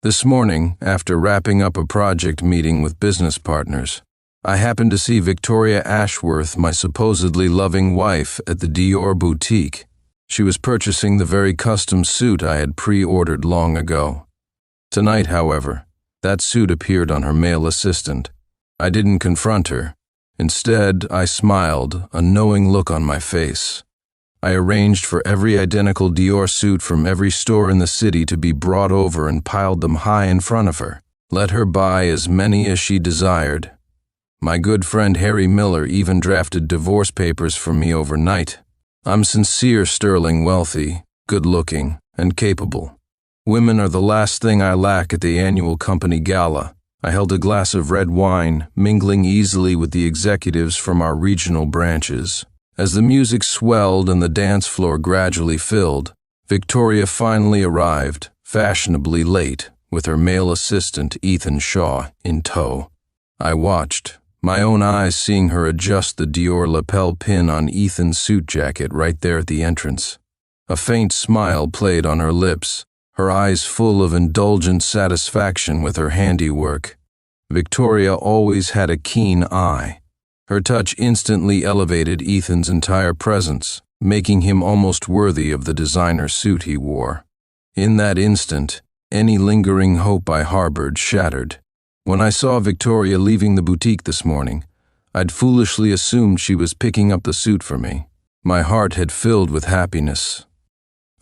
This morning, after wrapping up a project meeting with business partners, I happened to see Victoria Ashworth, my supposedly loving wife, at the Dior boutique. She was purchasing the very custom suit I had pre-ordered long ago. Tonight, however, that suit appeared on her male assistant. I didn't confront her. Instead, I smiled, a knowing look on my face. I arranged for every identical Dior suit from every store in the city to be brought over and piled them high in front of her. Let her buy as many as she desired. My good friend Harry Miller even drafted divorce papers for me overnight. I'm sincere, sterling wealthy, good-looking, and capable. Women are the last thing I lack at the annual company gala. I held a glass of red wine, mingling easily with the executives from our regional branches. As the music swelled and the dance floor gradually filled, Victoria finally arrived, fashionably late, with her male assistant Ethan Shaw in tow. I watched, my own eyes seeing her adjust the Dior lapel pin on Ethan's suit jacket right there at the entrance. A faint smile played on her lips, her eyes full of indulgent satisfaction with her handiwork. Victoria always had a keen eye. Her touch instantly elevated Ethan's entire presence, making him almost worthy of the designer suit he wore. In that instant, any lingering hope I harbored shattered. When I saw Victoria leaving the boutique this morning, I'd foolishly assumed she was picking up the suit for me. My heart had filled with happiness.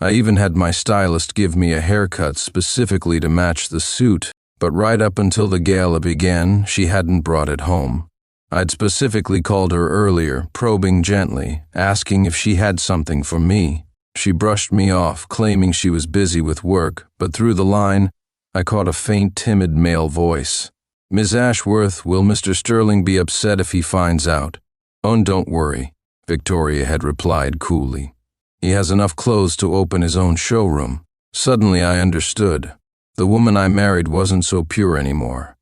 I even had my stylist give me a haircut specifically to match the suit, but right up until the gala began, she hadn't brought it home. I'd specifically called her earlier, probing gently, asking if she had something for me. She brushed me off, claiming she was busy with work, but through the line, I caught a faint, timid male voice. "Ms. Ashworth, will Mr. Sterling be upset if he finds out?" "Oh, don't worry," Victoria had replied coolly. "He has enough clothes to open his own showroom." Suddenly I understood. The woman I married wasn't so pure anymore.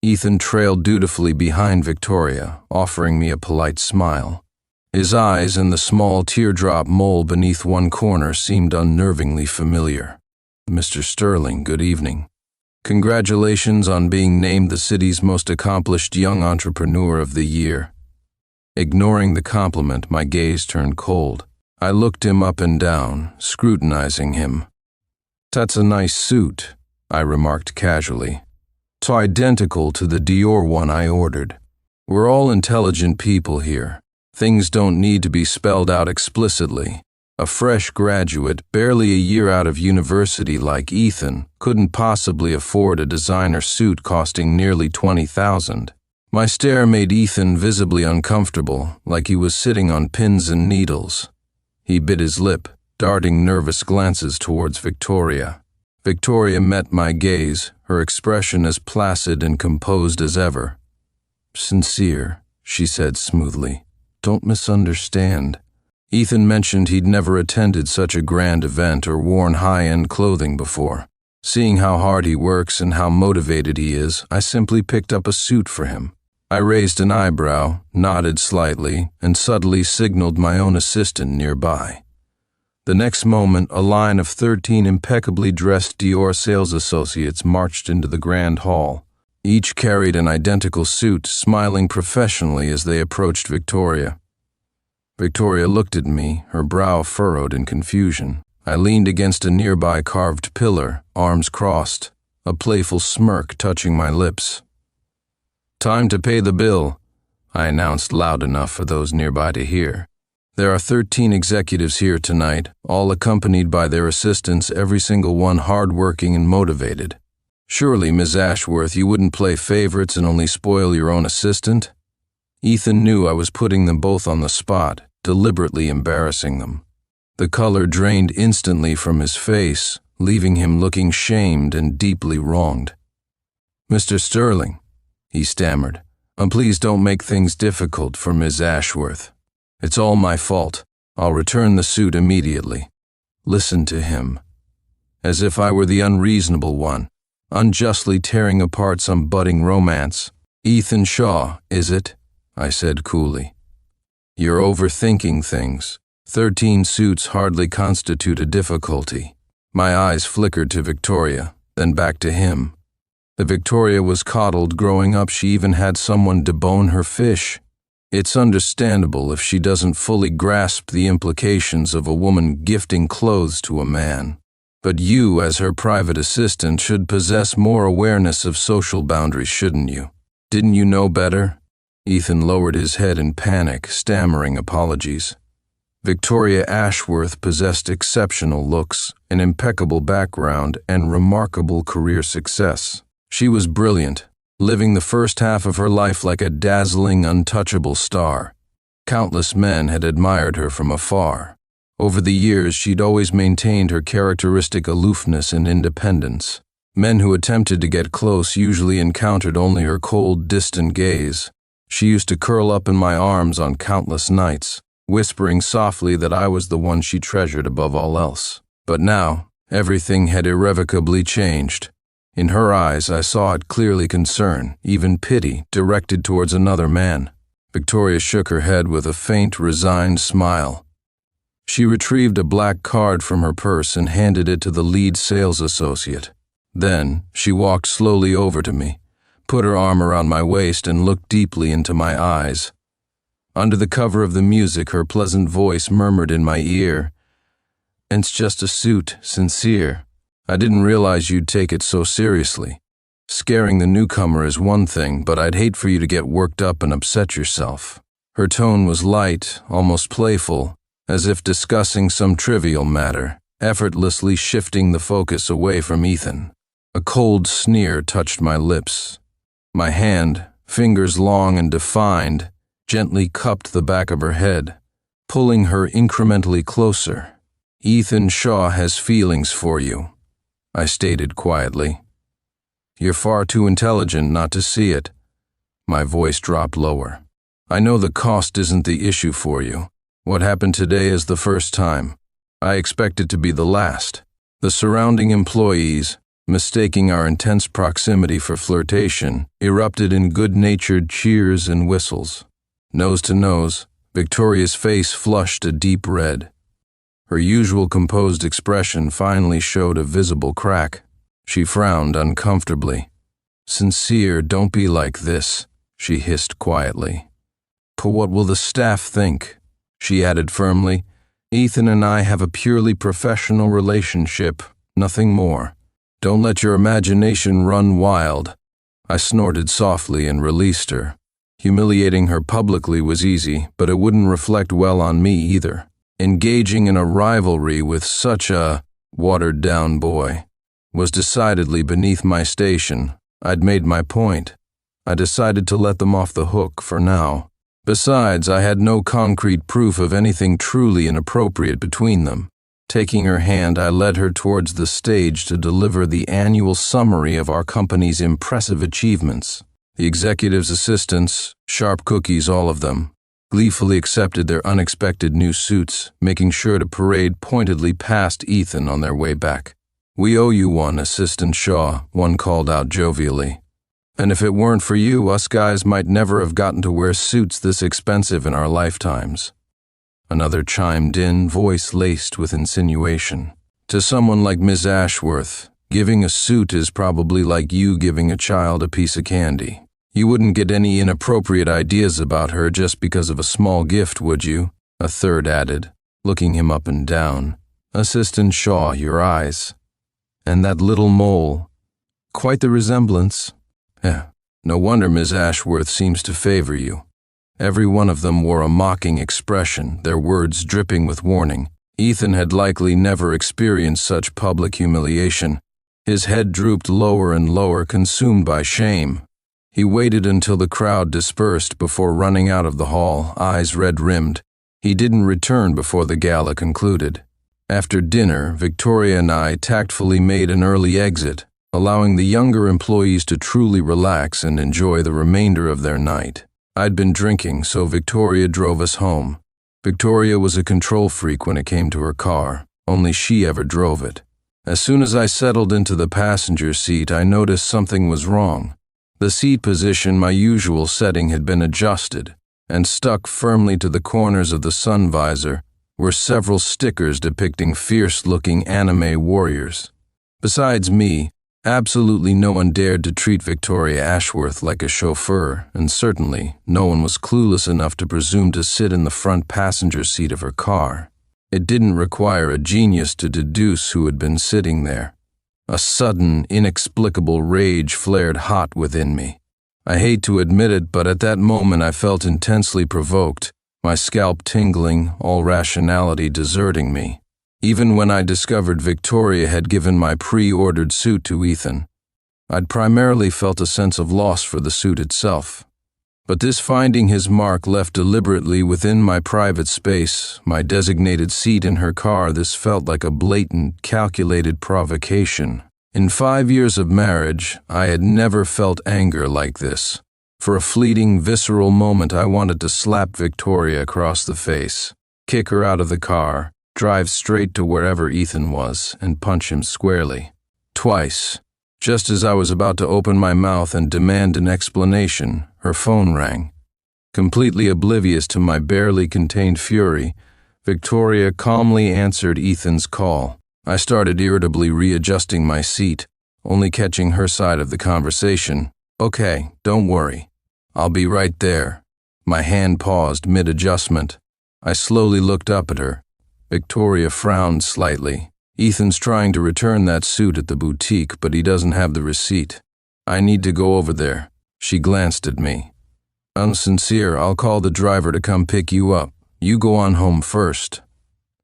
Ethan trailed dutifully behind Victoria, offering me a polite smile. His eyes and the small teardrop mole beneath one corner seemed unnervingly familiar. "Mr. Sterling, good evening. Congratulations on being named the city's most accomplished young entrepreneur of the year." Ignoring the compliment, my gaze turned cold. I looked him up and down, scrutinizing him. "That's a nice suit," I remarked casually. "It's identical to the Dior one I ordered. We're all intelligent people here. Things don't need to be spelled out explicitly. A fresh graduate, barely a year out of university like Ethan, couldn't possibly afford a designer suit costing nearly $20,000. My stare made Ethan visibly uncomfortable, like he was sitting on pins and needles. He bit his lip, darting nervous glances towards Victoria. Victoria met my gaze, her expression as placid and composed as ever. "Sincere," she said smoothly. "Don't misunderstand. Ethan mentioned he'd never attended such a grand event or worn high-end clothing before. Seeing how hard he works and how motivated he is, I simply picked up a suit for him." I raised an eyebrow, nodded slightly, and subtly signaled my own assistant nearby. The next moment, a line of 13 impeccably dressed Dior sales associates marched into the grand hall. Each carried an identical suit, smiling professionally as they approached Victoria. Victoria looked at me, her brow furrowed in confusion. I leaned against a nearby carved pillar, arms crossed, a playful smirk touching my lips. "Time to pay the bill," I announced loud enough for those nearby to hear. "There are 13 executives here tonight, all accompanied by their assistants, every single one hard-working and motivated. Surely, Ms. Ashworth, you wouldn't play favorites and only spoil your own assistant?" Ethan knew I was putting them both on the spot, deliberately embarrassing them. The color drained instantly from his face, leaving him looking shamed and deeply wronged. "Mr. Sterling," he stammered, "please don't make things difficult for Ms. Ashworth. It's all my fault. I'll return the suit immediately." Listen to him. As if I were the unreasonable one, unjustly tearing apart some budding romance. "Ethan Shaw, is it?" I said coolly. "You're overthinking things. 13 suits hardly constitute a difficulty." My eyes flickered to Victoria, then back to him. The Victoria was coddled growing up. She even had someone debone her fish. It's understandable if she doesn't fully grasp the implications of a woman gifting clothes to a man. But you, as her private assistant, should possess more awareness of social boundaries, shouldn't you? Didn't you know better? Ethan lowered his head in panic, stammering apologies. Victoria Ashworth possessed exceptional looks, an impeccable background, and remarkable career success. She was brilliant, living the first half of her life like a dazzling, untouchable star. Countless men had admired her from afar. Over the years, she'd always maintained her characteristic aloofness and independence. Men who attempted to get close usually encountered only her cold, distant gaze. She used to curl up in my arms on countless nights, whispering softly that I was the one she treasured above all else. But now, everything had irrevocably changed. In her eyes, I saw it clearly concern, even pity, directed towards another man. Victoria shook her head with a faint, resigned smile. She retrieved a black card from her purse and handed it to the lead sales associate. Then, she walked slowly over to me, put her arm around my waist and looked deeply into my eyes. Under the cover of the music, her pleasant voice murmured in my ear, "It's just a suit, sincere. I didn't realize you'd take it so seriously. Scaring the newcomer is one thing, but I'd hate for you to get worked up and upset yourself." Her tone was light, almost playful, as if discussing some trivial matter, effortlessly shifting the focus away from Ethan. A cold sneer touched my lips. My hand, fingers long and defined, gently cupped the back of her head, pulling her incrementally closer. "Ethan Shaw has feelings for you," I stated quietly. "You're far too intelligent not to see it." My voice dropped lower. "I know the cost isn't the issue for you. What happened today is the first time. I expect it to be the last." The surrounding employees, mistaking our intense proximity for flirtation, erupted in good-natured cheers and whistles. Nose to nose, Victoria's face flushed a deep red. Her usual composed expression finally showed a visible crack. She frowned uncomfortably. "Sincere, don't be like this," she hissed quietly. "But what will the staff think?" she added firmly. "Ethan and I have a purely professional relationship, nothing more. Don't let your imagination run wild." I snorted softly and released her. Humiliating her publicly was easy, but it wouldn't reflect well on me either. Engaging in a rivalry with such a watered-down boy was decidedly beneath my station. I'd made my point. I decided to let them off the hook for now. Besides, I had no concrete proof of anything truly inappropriate between them. Taking her hand, I led her towards the stage to deliver the annual summary of our company's impressive achievements. The executive's assistants, sharp cookies all of them, gleefully accepted their unexpected new suits, making sure to parade pointedly past Ethan on their way back. "We owe you one, Assistant Shaw," one called out jovially. "And if it weren't for you, us guys might never have gotten to wear suits this expensive in our lifetimes." Another chimed in, voice laced with insinuation. "To someone like Miss Ashworth, giving a suit is probably like you giving a child a piece of candy. You wouldn't get any inappropriate ideas about her just because of a small gift, would you?" a third added, looking him up and down. "Assistant Shaw, your eyes. And that little mole. Quite the resemblance. No wonder Miss Ashworth seems to favor you." Every one of them wore a mocking expression, their words dripping with warning. Ethan had likely never experienced such public humiliation. His head drooped lower and lower, consumed by shame. He waited until the crowd dispersed before running out of the hall, eyes red-rimmed. He didn't return before the gala concluded. After dinner, Victoria and I tactfully made an early exit, allowing the younger employees to truly relax and enjoy the remainder of their night. I'd been drinking, so Victoria drove us home. Victoria was a control freak when it came to her car. Only she ever drove it. As soon as I settled into the passenger seat, I noticed something was wrong. The seat position, my usual setting, had been adjusted, and stuck firmly to the corners of the sun visor were several stickers depicting fierce-looking anime warriors. Besides me, Absolutely no one dared to treat Victoria Ashworth like a chauffeur, and certainly no one was clueless enough to presume to sit in the front passenger seat of her car. It didn't require a genius to deduce who had been sitting there. A sudden, inexplicable rage flared hot within me. I hate to admit it, but at that moment I felt intensely provoked, my scalp tingling, all rationality deserting me. Even when I discovered Victoria had given my pre-ordered suit to Ethan, I'd primarily felt a sense of loss for the suit itself. But this finding his mark left deliberately within my private space, my designated seat in her car, this felt like a blatant, calculated provocation. In 5 years of marriage, I had never felt anger like this. For a fleeting, visceral moment, I wanted to slap Victoria across the face, kick her out of the car, drive straight to wherever Ethan was, and punch him squarely. Twice. Just as I was about to open my mouth and demand an explanation, her phone rang. Completely oblivious to my barely contained fury, Victoria calmly answered Ethan's call. I started irritably readjusting my seat, only catching her side of the conversation. "Okay, don't worry. I'll be right there." My hand paused mid-adjustment. I slowly looked up at her. Victoria frowned slightly. "Ethan's trying to return that suit at the boutique, but he doesn't have the receipt. I need to go over there." She glanced at me. "Unsincere, I'll call the driver to come pick you up. You go on home first."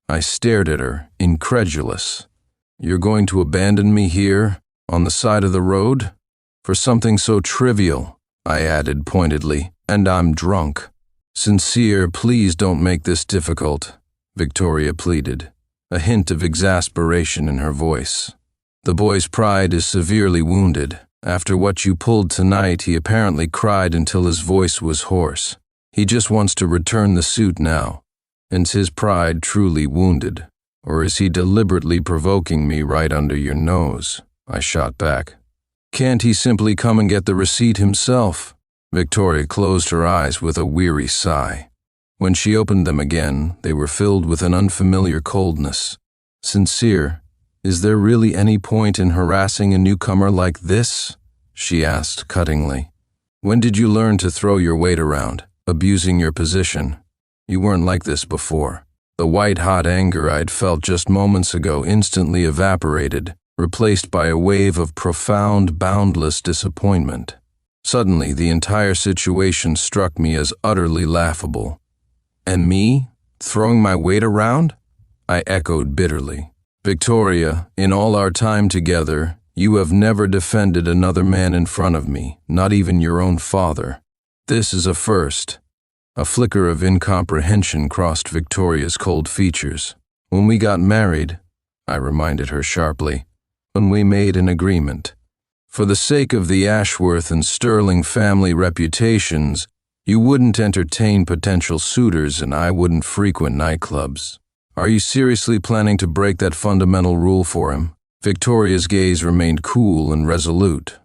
I stared at her, incredulous. "You're going to abandon me here, on the side of the road? For something so trivial," I added pointedly, "and I'm drunk." "Sincere, please don't make this difficult," Victoria pleaded, a hint of exasperation in her voice. "The boy's pride is severely wounded. After what you pulled tonight, he apparently cried until his voice was hoarse. He just wants to return the suit now. Is his pride truly wounded? Or is he deliberately provoking me right under your nose?" I shot back. "Can't he simply come and get the receipt himself?" Victoria closed her eyes with a weary sigh. When she opened them again, they were filled with an unfamiliar coldness. "Sincere, is there really any point in harassing a newcomer like this?" she asked cuttingly. "When did you learn to throw your weight around, abusing your position? You weren't like this before." The white-hot anger I'd felt just moments ago instantly evaporated, replaced by a wave of profound, boundless disappointment. Suddenly, the entire situation struck me as utterly laughable. "And me? Throwing my weight around?" I echoed bitterly. "Victoria, in all our time together, you have never defended another man in front of me, not even your own father. This is a first." A flicker of incomprehension crossed Victoria's cold features. "When we got married," I reminded her sharply, "when we made an agreement. For the sake of the Ashworth and Sterling family reputations, you wouldn't entertain potential suitors and I wouldn't frequent nightclubs. Are you seriously planning to break that fundamental rule for him?" Victoria's gaze remained cool and resolute.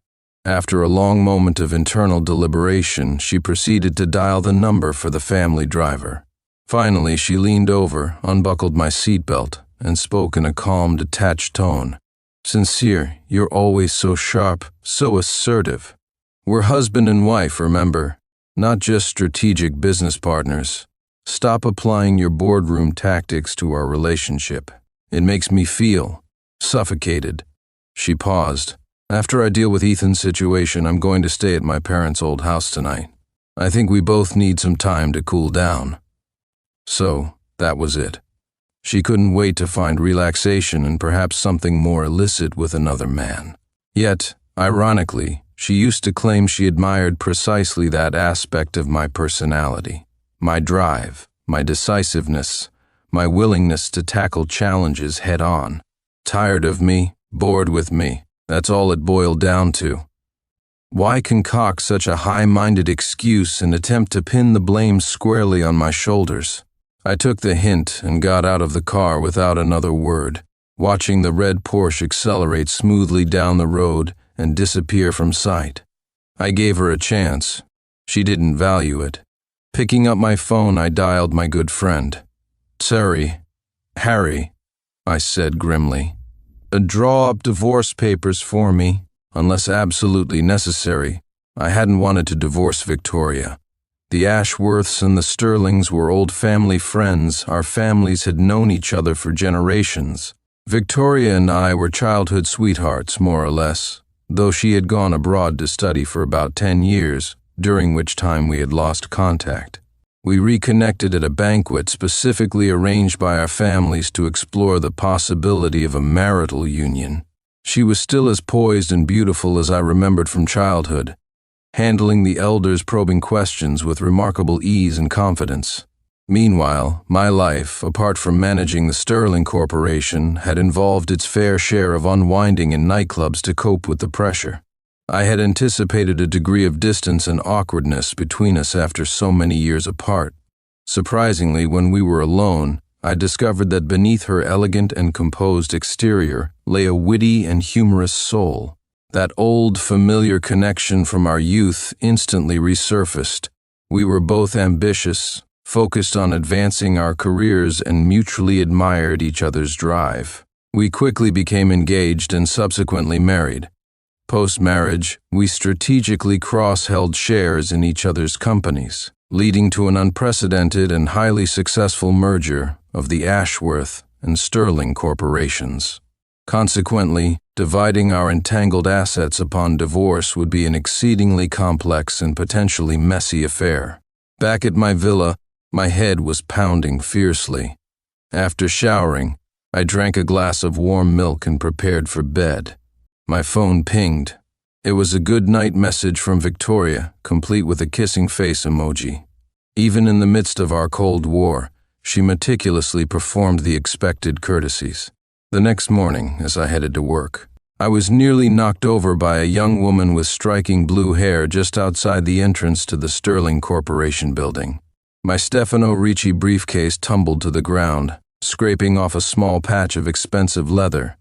After a long moment of internal deliberation, she proceeded to dial the number for the family driver. Finally, she leaned over, unbuckled my seatbelt, and spoke in a calm, detached tone. "Sincere, you're always so sharp, so assertive. We're husband and wife, remember? Not just strategic business partners. Stop applying your boardroom tactics to our relationship. It makes me feel suffocated." She paused. "After I deal with Ethan's situation, I'm going to stay at my parents' old house tonight. I think we both need some time to cool down." So, that was it. She couldn't wait to find relaxation and perhaps something more illicit with another man. Yet, ironically, she used to claim she admired precisely that aspect of my personality. My drive, my decisiveness, my willingness to tackle challenges head-on. Tired of me, bored with me, that's all it boiled down to. Why concoct such a high-minded excuse and attempt to pin the blame squarely on my shoulders? I took the hint and got out of the car without another word, watching the red Porsche accelerate smoothly down the road and disappear from sight. I gave her a chance. She didn't value it. Picking up my phone, I dialed my good friend. "Sorry, Harry," I said grimly. "Draw up divorce papers for me. Unless absolutely necessary, I hadn't wanted to divorce Victoria. The Ashworths and the Sterlings were old family friends. Our families had known each other for generations. Victoria and I were childhood sweethearts, more or less, though she had gone abroad to study for about 10 years, during which time we had lost contact. We reconnected at a banquet specifically arranged by our families to explore the possibility of a marital union. She was still as poised and beautiful as I remembered from childhood, handling the elders' probing questions with remarkable ease and confidence. Meanwhile, my life, apart from managing the Sterling Corporation, had involved its fair share of unwinding in nightclubs to cope with the pressure. I had anticipated a degree of distance and awkwardness between us after so many years apart. Surprisingly, when we were alone, I discovered that beneath her elegant and composed exterior lay a witty and humorous soul. That old, familiar connection from our youth instantly resurfaced. We were both ambitious, focused on advancing our careers, and mutually admired each other's drive. We quickly became engaged and subsequently married. Post-marriage, we strategically cross-held shares in each other's companies, leading to an unprecedented and highly successful merger of the Ashworth and Sterling corporations. Consequently, dividing our entangled assets upon divorce would be an exceedingly complex and potentially messy affair. Back at my villa, my head was pounding fiercely. After showering, I drank a glass of warm milk and prepared for bed. My phone pinged. It was a good night message from Victoria, complete with a kissing face emoji. Even in the midst of our Cold War, she meticulously performed the expected courtesies. The next morning, as I headed to work, I was nearly knocked over by a young woman with striking blue hair just outside the entrance to the Sterling Corporation building. My Stefano Ricci briefcase tumbled to the ground, scraping off a small patch of expensive leather.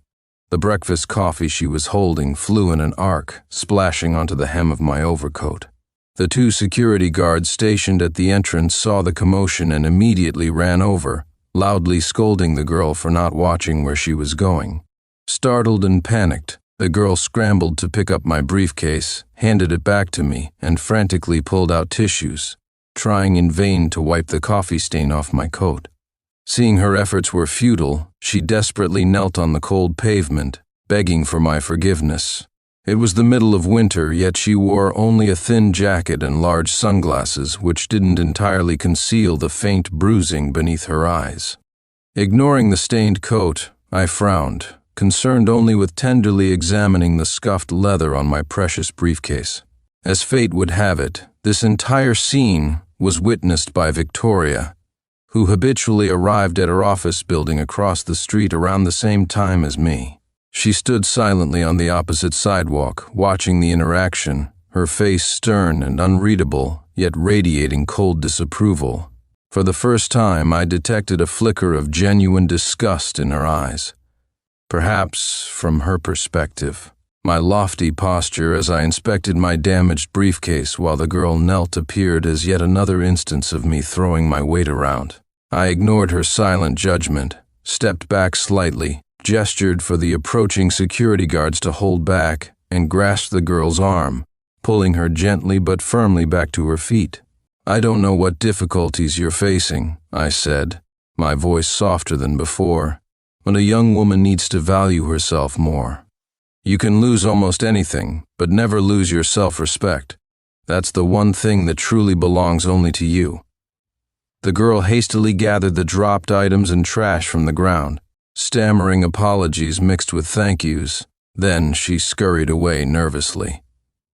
The breakfast coffee she was holding flew in an arc, splashing onto the hem of my overcoat. The 2 security guards stationed at the entrance saw the commotion and immediately ran over, loudly scolding the girl for not watching where she was going. Startled and panicked, the girl scrambled to pick up my briefcase, handed it back to me, and frantically pulled out tissues, trying in vain to wipe the coffee stain off my coat. Seeing her efforts were futile, she desperately knelt on the cold pavement, begging for my forgiveness. It was the middle of winter, yet she wore only a thin jacket and large sunglasses, which didn't entirely conceal the faint bruising beneath her eyes. Ignoring the stained coat, I frowned, concerned only with tenderly examining the scuffed leather on my precious briefcase. As fate would have it, this entire scene was witnessed by Victoria, who habitually arrived at her office building across the street around the same time as me. She stood silently on the opposite sidewalk, watching the interaction, her face stern and unreadable, yet radiating cold disapproval. For the first time, I detected a flicker of genuine disgust in her eyes. Perhaps, from her perspective, my lofty posture as I inspected my damaged briefcase while the girl knelt appeared as yet another instance of me throwing my weight around. I ignored her silent judgment, stepped back slightly, gestured for the approaching security guards to hold back, and grasped the girl's arm, pulling her gently but firmly back to her feet. "I don't know what difficulties you're facing," I said, my voice softer than before, "but a young woman needs to value herself more. You can lose almost anything, but never lose your self-respect. That's the one thing that truly belongs only to you." The girl hastily gathered the dropped items and trash from the ground, stammering apologies mixed with thank yous. Then she scurried away nervously.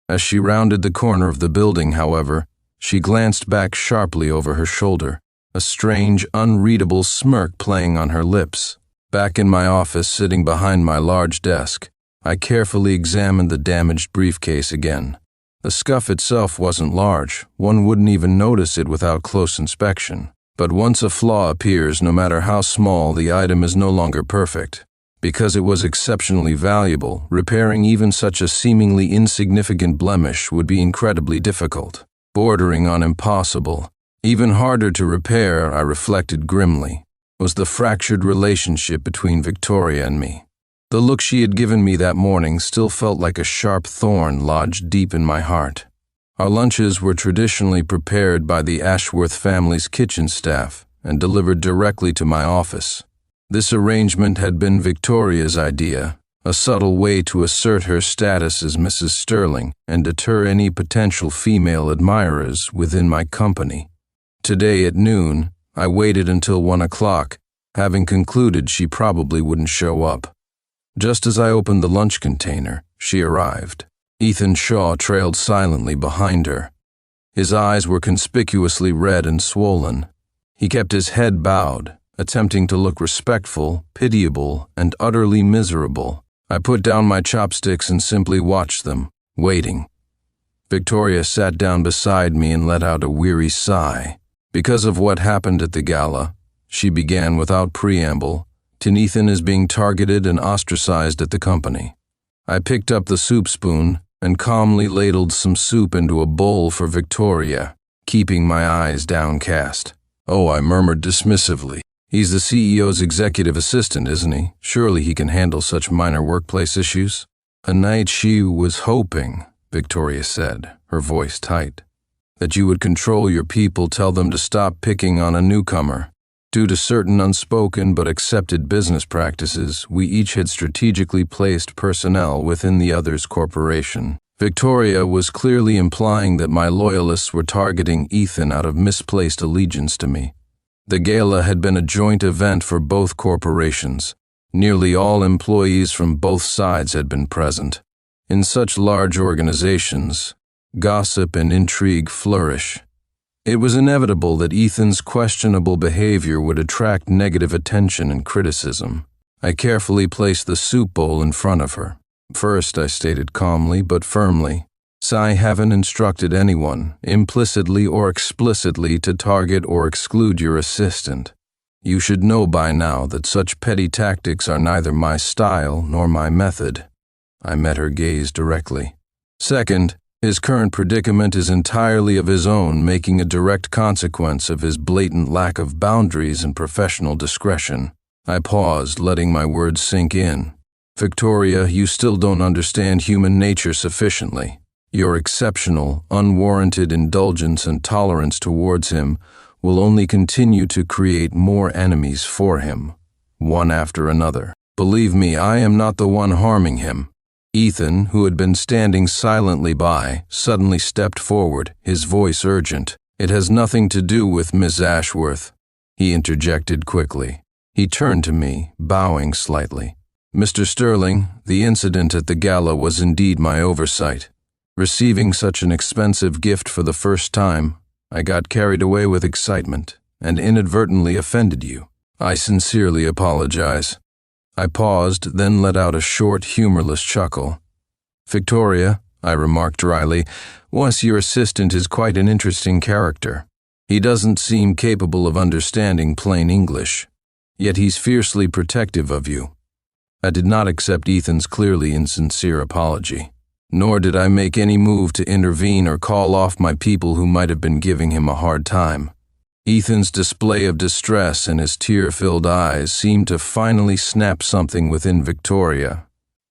As she rounded the corner of the building, however, she glanced back sharply over her shoulder, a strange, unreadable smirk playing on her lips. Back in my office, sitting behind my large desk, I carefully examined the damaged briefcase again. The scuff itself wasn't large, one wouldn't even notice it without close inspection. But once a flaw appears, no matter how small, the item is no longer perfect. Because it was exceptionally valuable, repairing even such a seemingly insignificant blemish would be incredibly difficult, bordering on impossible. Even harder to repair, I reflected grimly, was the fractured relationship between Victoria and me. The look she had given me that morning still felt like a sharp thorn lodged deep in my heart. Our lunches were traditionally prepared by the Ashworth family's kitchen staff and delivered directly to my office. This arrangement had been Victoria's idea, a subtle way to assert her status as Mrs. Sterling and deter any potential female admirers within my company. Today at noon, I waited until 1 o'clock, having concluded she probably wouldn't show up. Just as I opened the lunch container, she arrived. Ethan Shaw trailed silently behind her. His eyes were conspicuously red and swollen. He kept his head bowed, attempting to look respectful, pitiable, and utterly miserable. I put down my chopsticks and simply watched them, waiting. Victoria sat down beside me and let out a weary sigh. Because of what happened at the gala, she began without preamble, Ethan is being targeted and ostracized at the company. I picked up the soup spoon and calmly ladled some soup into a bowl for Victoria, keeping my eyes downcast. "Oh," I murmured dismissively. "He's the CEO's executive assistant, isn't he? Surely he can handle such minor workplace issues." "A night she was hoping," Victoria said, her voice tight, "that you would control your people, tell them to stop picking on a newcomer. Due to certain unspoken but accepted business practices, we each had strategically placed personnel within the other's corporation." Victoria was clearly implying that my loyalists were targeting Ethan out of misplaced allegiance to me. The gala had been a joint event for both corporations. Nearly all employees from both sides had been present. In such large organizations, gossip and intrigue flourish. It was inevitable that Ethan's questionable behavior would attract negative attention and criticism. I carefully placed the soup bowl in front of her. "First," I stated calmly but firmly, "I haven't instructed anyone, implicitly or explicitly, to target or exclude your assistant. You should know by now that such petty tactics are neither my style nor my method." I met her gaze directly. "Second, his current predicament is entirely of his own, making a direct consequence of his blatant lack of boundaries and professional discretion." I paused, letting my words sink in. "Victoria, you still don't understand human nature sufficiently. Your exceptional, unwarranted indulgence and tolerance towards him will only continue to create more enemies for him, one after another. Believe me, I am not the one harming him." Ethan, who had been standing silently by, suddenly stepped forward, his voice urgent. "It has nothing to do with Miss Ashworth," he interjected quickly. He turned to me, bowing slightly. "Mr. Sterling, the incident at the gala was indeed my oversight. Receiving such an expensive gift for the first time, I got carried away with excitement and inadvertently offended you. I sincerely apologize." I paused, then let out a short, humorless chuckle. "Victoria," I remarked dryly, "your assistant is quite an interesting character. He doesn't seem capable of understanding plain English, yet he's fiercely protective of you." I did not accept Ethan's clearly insincere apology, nor did I make any move to intervene or call off my people who might have been giving him a hard time. Ethan's display of distress and his tear-filled eyes seemed to finally snap something within Victoria.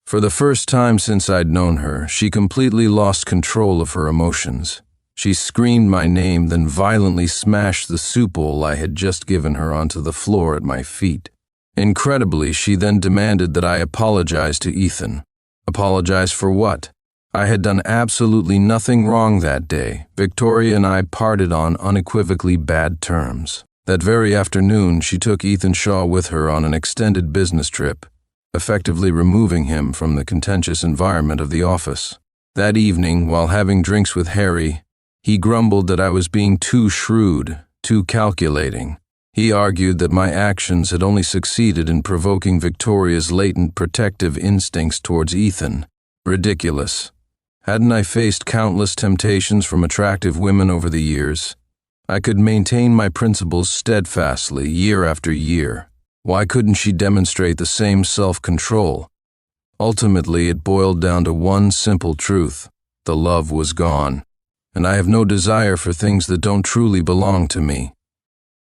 For the first time since I'd known her, she completely lost control of her emotions. She screamed my name, then violently smashed the soup bowl I had just given her onto the floor at my feet. Incredibly, she then demanded that I apologize to Ethan. Apologize for what? I had done absolutely nothing wrong that day. Victoria and I parted on unequivocally bad terms. That very afternoon, she took Ethan Shaw with her on an extended business trip, effectively removing him from the contentious environment of the office. That evening, while having drinks with Harry, he grumbled that I was being too shrewd, too calculating. He argued that my actions had only succeeded in provoking Victoria's latent protective instincts towards Ethan. Ridiculous. Hadn't I faced countless temptations from attractive women over the years? I could maintain my principles steadfastly year after year. Why couldn't she demonstrate the same self-control? Ultimately, it boiled down to one simple truth. The love was gone, and I have no desire for things that don't truly belong to me.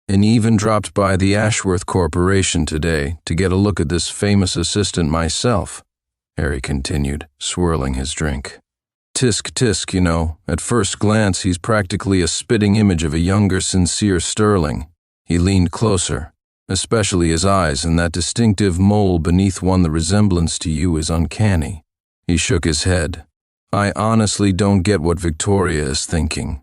and even dropped by the Ashworth Corporation today to get a look at this famous assistant myself," Harry continued, swirling his drink. "Tisk tisk, you know. At first glance, he's practically a spitting image of a younger, sincere Sterling." He leaned closer, especially his eyes, and that distinctive mole beneath one. The resemblance to you is uncanny. He shook his head. "I honestly don't get what Victoria is thinking.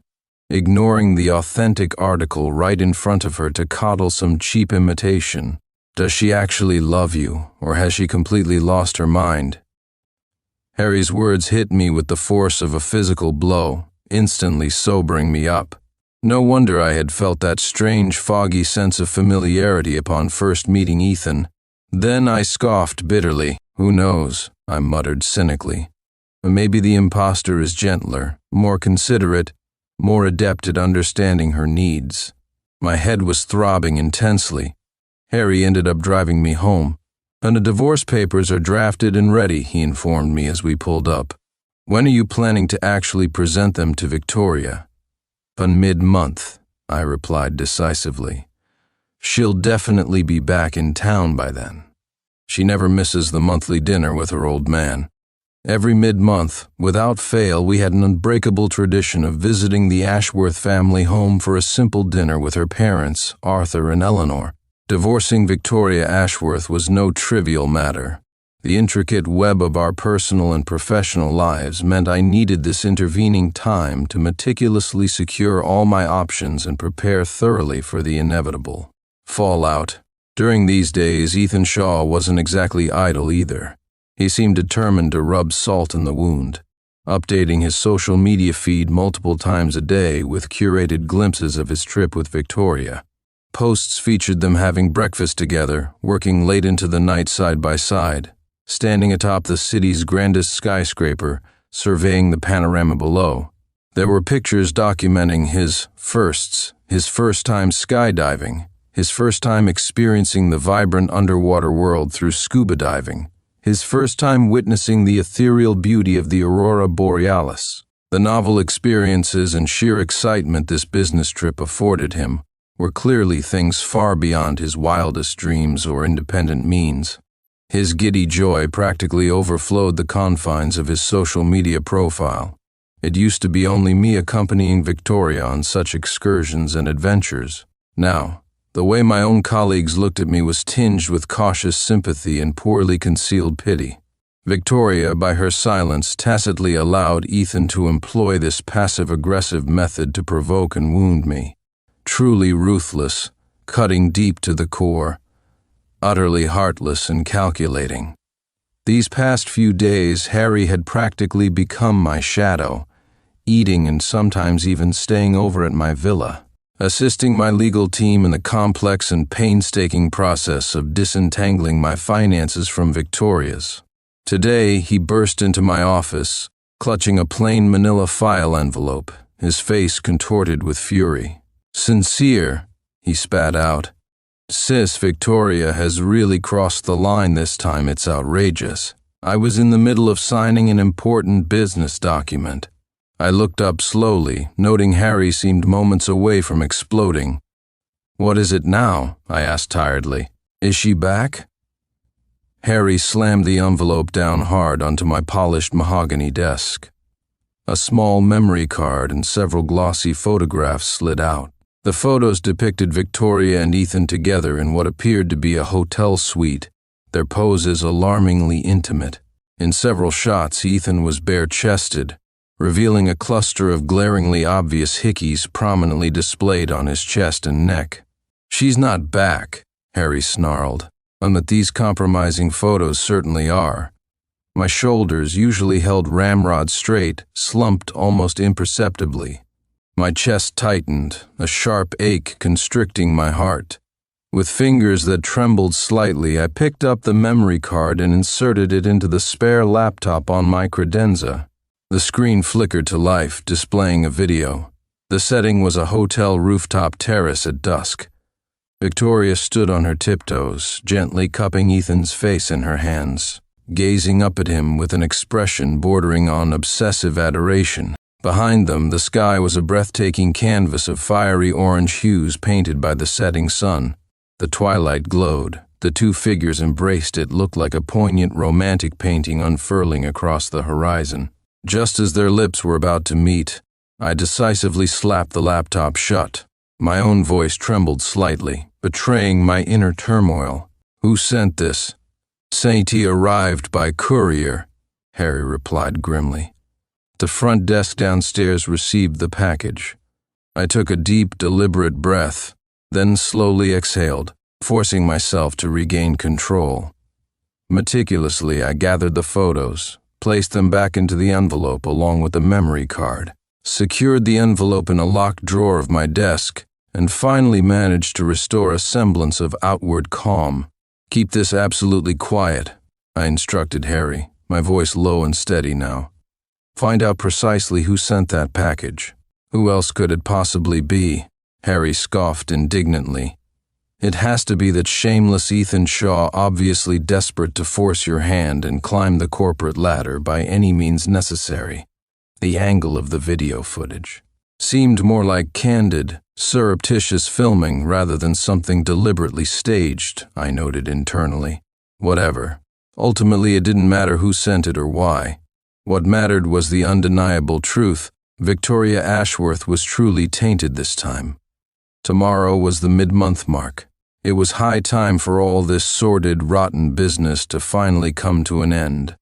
Ignoring the authentic article right in front of her to coddle some cheap imitation. Does she actually love you, or has she completely lost her mind?" Harry's words hit me with the force of a physical blow, instantly sobering me up. No wonder I had felt that strange, foggy sense of familiarity upon first meeting Ethan. Then I scoffed bitterly. "Who knows?" I muttered cynically. "Maybe the imposter is gentler, more considerate, more adept at understanding her needs." My head was throbbing intensely. Harry ended up driving me home. "And the divorce papers are drafted and ready," he informed me as we pulled up. "When are you planning to actually present them to Victoria?" "On mid-month," I replied decisively. "She'll definitely be back in town by then. She never misses the monthly dinner with her old man. Every mid-month, without fail, we had an unbreakable tradition of visiting the Ashworth family home for a simple dinner with her parents, Arthur and Eleanor. Divorcing Victoria Ashworth was no trivial matter. The intricate web of our personal and professional lives meant I needed this intervening time to meticulously secure all my options and prepare thoroughly for the inevitable fallout. During these days, Ethan Shaw wasn't exactly idle either. He seemed determined to rub salt in the wound, updating his social media feed multiple times a day with curated glimpses of his trip with Victoria. Posts featured them having breakfast together, working late into the night side by side, standing atop the city's grandest skyscraper, surveying the panorama below. There were pictures documenting his firsts, his first time skydiving, his first time experiencing the vibrant underwater world through scuba diving, his first time witnessing the ethereal beauty of the aurora borealis. The novel experiences and sheer excitement this business trip afforded him were clearly things far beyond his wildest dreams or independent means. His giddy joy practically overflowed the confines of his social media profile. It used to be only me accompanying Victoria on such excursions and adventures. Now, the way my own colleagues looked at me was tinged with cautious sympathy and poorly concealed pity. Victoria, by her silence, tacitly allowed Ethan to employ this passive-aggressive method to provoke and wound me. Truly ruthless, cutting deep to the core, utterly heartless and calculating. These past few days, Harry had practically become my shadow, eating and sometimes even staying over at my villa, assisting my legal team in the complex and painstaking process of disentangling my finances from Victoria's. Today, he burst into my office, clutching a plain manila file envelope, his face contorted with fury. "Sincere," he spat out. "Sis, Victoria has really crossed the line this time. It's outrageous. I was in the middle of signing an important business document." I looked up slowly, noting Harry seemed moments away from exploding. "What is it now?" I asked tiredly. "Is she back?" Harry slammed the envelope down hard onto my polished mahogany desk. A small memory card and several glossy photographs slid out. The photos depicted Victoria and Ethan together in what appeared to be a hotel suite, their poses alarmingly intimate. In several shots, Ethan was bare-chested, revealing a cluster of glaringly obvious hickeys prominently displayed on his chest and neck. "She's not back," Harry snarled. "But these compromising photos certainly are." My shoulders, usually held ramrod straight, slumped almost imperceptibly. My chest tightened, a sharp ache constricting my heart. With fingers that trembled slightly, I picked up the memory card and inserted it into the spare laptop on my credenza. The screen flickered to life, displaying a video. The setting was a hotel rooftop terrace at dusk. Victoria stood on her tiptoes, gently cupping Ethan's face in her hands, gazing up at him with an expression bordering on obsessive adoration. Behind them, the sky was a breathtaking canvas of fiery orange hues painted by the setting sun. The twilight glowed. The two figures embraced. It looked like a poignant romantic painting unfurling across the horizon. Just as their lips were about to meet, I decisively slapped the laptop shut. My own voice trembled slightly, betraying my inner turmoil. "Who sent this?" "Saint-Y arrived by courier," Harry replied grimly. The front desk downstairs received the package. I took a deep, deliberate breath, then slowly exhaled, forcing myself to regain control. Meticulously, I gathered the photos, placed them back into the envelope along with the memory card, secured the envelope in a locked drawer of my desk, and finally managed to restore a semblance of outward calm. "Keep this absolutely quiet," I instructed Harry, my voice low and steady now. "Find out precisely who sent that package." "Who else could it possibly be?" Harry scoffed indignantly. "It has to be that shameless Ethan Shaw, obviously desperate to force your hand and climb the corporate ladder by any means necessary." The angle of the video footage seemed more like candid, surreptitious filming rather than something deliberately staged, I noted internally. Whatever. Ultimately, it didn't matter who sent it or why. What mattered was the undeniable truth. Victoria Ashworth was truly tainted this time. Tomorrow was the mid-month mark. It was high time for all this sordid, rotten business to finally come to an end.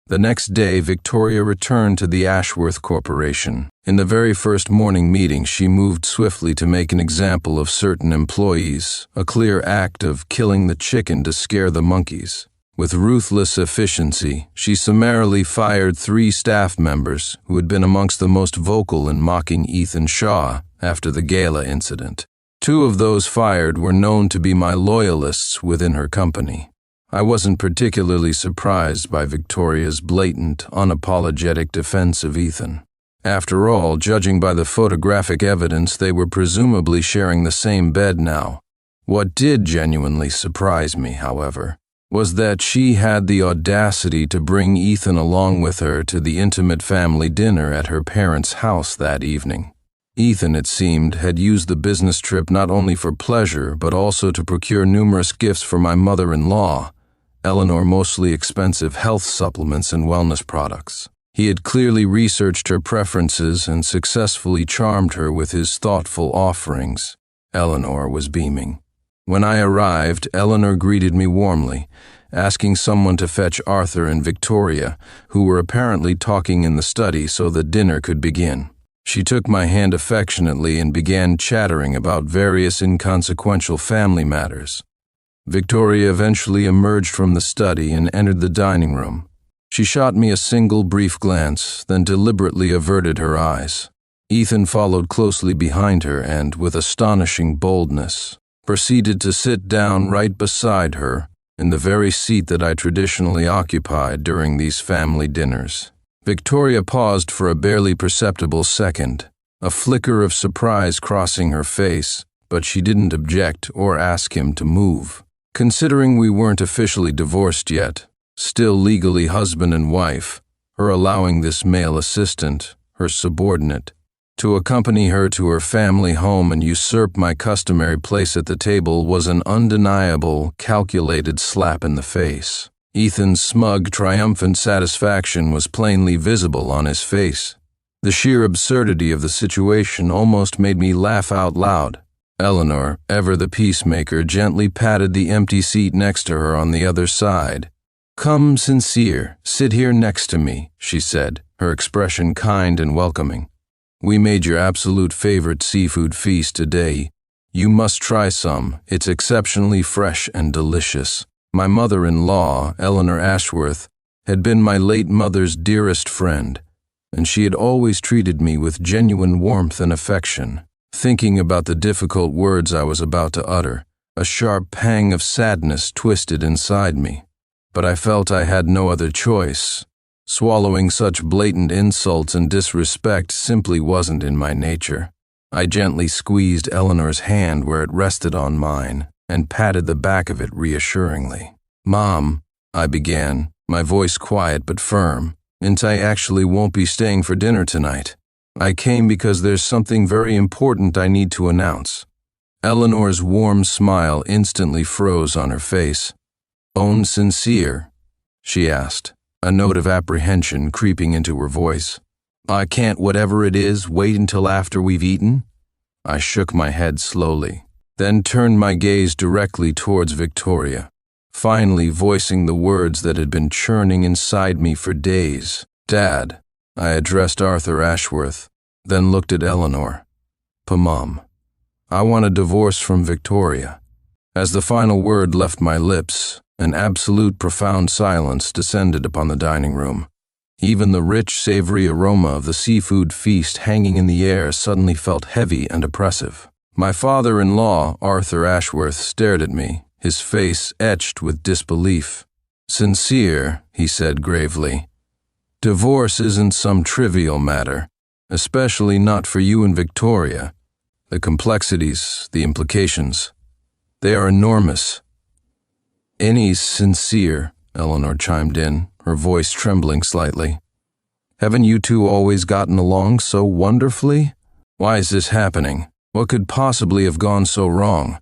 The next day, Victoria returned to the Ashworth Corporation. In the very first morning meeting, she moved swiftly to make an example of certain employees, a clear act of killing the chicken to scare the monkeys. With ruthless efficiency, she summarily fired 3 staff members who had been amongst the most vocal in mocking Ethan Shaw after the Gala incident. 2 of those fired were known to be my loyalists within her company. I wasn't particularly surprised by Victoria's blatant, unapologetic defense of Ethan. After all, judging by the photographic evidence, they were presumably sharing the same bed now. What did genuinely surprise me, however, was that she had the audacity to bring Ethan along with her to the intimate family dinner at her parents' house that evening. Ethan, it seemed, had used the business trip not only for pleasure, but also to procure numerous gifts for my mother-in-law, Eleanor, mostly expensive health supplements and wellness products. He had clearly researched her preferences and successfully charmed her with his thoughtful offerings. Eleanor was beaming. When I arrived, Eleanor greeted me warmly, asking someone to fetch Arthur and Victoria, who were apparently talking in the study so that dinner could begin. She took my hand affectionately and began chattering about various inconsequential family matters. Victoria eventually emerged from the study and entered the dining room. She shot me a single brief glance, then deliberately averted her eyes. Ethan followed closely behind her and, with astonishing boldness, proceeded to sit down right beside her in the very seat that I traditionally occupied during these family dinners. Victoria paused for a barely perceptible second, a flicker of surprise crossing her face, but she didn't object or ask him to move. Considering we weren't officially divorced yet, still legally husband and wife, her allowing this male assistant, her subordinate, to accompany her to her family home and usurp my customary place at the table was an undeniable, calculated slap in the face. Ethan's smug, triumphant satisfaction was plainly visible on his face. The sheer absurdity of the situation almost made me laugh out loud. Eleanor, ever the peacemaker, gently patted the empty seat next to her on the other side. "Come, Sincere, sit here next to me," she said, her expression kind and welcoming. "We made your absolute favorite seafood feast today. You must try some. It's exceptionally fresh and delicious." My mother-in-law, Eleanor Ashworth, had been my late mother's dearest friend, and she had always treated me with genuine warmth and affection. Thinking about the difficult words I was about to utter, a sharp pang of sadness twisted inside me. But I felt I had no other choice. Swallowing such blatant insults and disrespect simply wasn't in my nature. I gently squeezed Eleanor's hand where it rested on mine, and patted the back of it reassuringly. "Mom," I began, my voice quiet but firm, "I actually won't be staying for dinner tonight." I came because there's something very important I need to announce." Eleanor's warm smile instantly froze on her face. "Own sincere?" she asked, a note of apprehension creeping into her voice. "I can't, whatever it is, wait until after we've eaten?" I shook my head slowly, then turned my gaze directly towards Victoria, finally voicing the words that had been churning inside me for days. "Dad," I addressed Arthur Ashworth, then looked at Eleanor. "Mom, I want a divorce from Victoria." As the final word left my lips, an absolute profound silence descended upon the dining room. Even the rich, savory aroma of the seafood feast hanging in the air suddenly felt heavy and oppressive. My father-in-law, Arthur Ashworth, stared at me, his face etched with disbelief. "Sincere," he said gravely. "Divorce isn't some trivial matter, especially not for you and Victoria. The complexities, the implications, they are enormous." "Any sincere," Eleanor chimed in, her voice trembling slightly. "Haven't you two always gotten along so wonderfully? Why is this happening? What could possibly have gone so wrong?"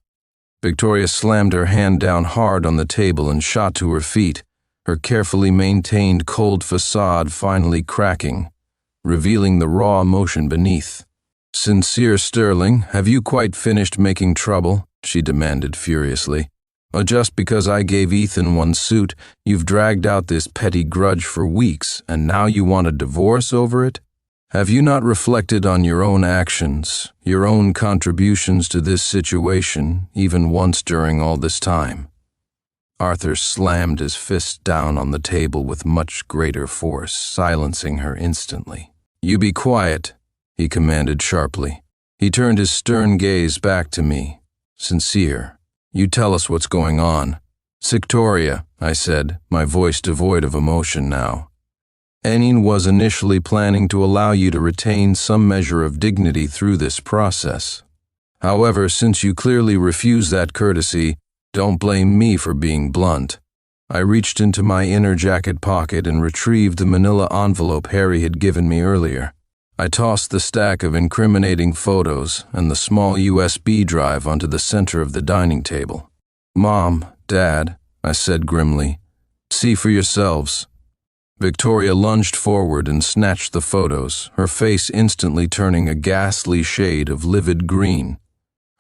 Victoria slammed her hand down hard on the table and shot to her feet, her carefully maintained cold facade finally cracking, revealing the raw emotion beneath. "Sincere Sterling, have you quite finished making trouble?" she demanded furiously. "Or just because I gave Ethan one suit, you've dragged out this petty grudge for weeks, and now you want a divorce over it? Have you not reflected on your own actions, your own contributions to this situation, even once during all this time?" Arthur slammed his fist down on the table with much greater force, silencing her instantly. "You be quiet," he commanded sharply. He turned his stern gaze back to me. "Sincere, you tell us what's going on." "Victoria," I said, my voice devoid of emotion now. "Enine was initially planning to allow you to retain some measure of dignity through this process. However, since you clearly refuse that courtesy, don't blame me for being blunt." I reached into my inner jacket pocket and retrieved the manila envelope Harry had given me earlier. I tossed the stack of incriminating photos and the small USB drive onto the center of the dining table. "Mom, Dad," I said grimly, "see for yourselves." Victoria lunged forward and snatched the photos, her face instantly turning a ghastly shade of livid green.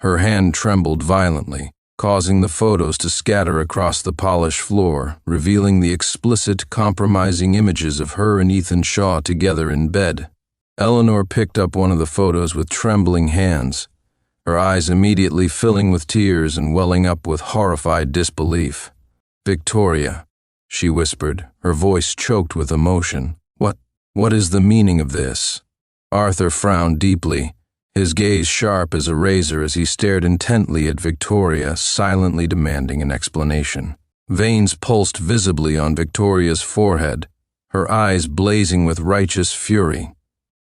Her hand trembled violently, causing the photos to scatter across the polished floor, revealing the explicit, compromising images of her and Ethan Shaw together in bed. Eleanor picked up one of the photos with trembling hands, her eyes immediately filling with tears and welling up with horrified disbelief. "Victoria," she whispered, her voice choked with emotion. What is the meaning of this?" Arthur frowned deeply, his gaze sharp as a razor as he stared intently at Victoria, silently demanding an explanation. Veins pulsed visibly on Victoria's forehead, her eyes blazing with righteous fury.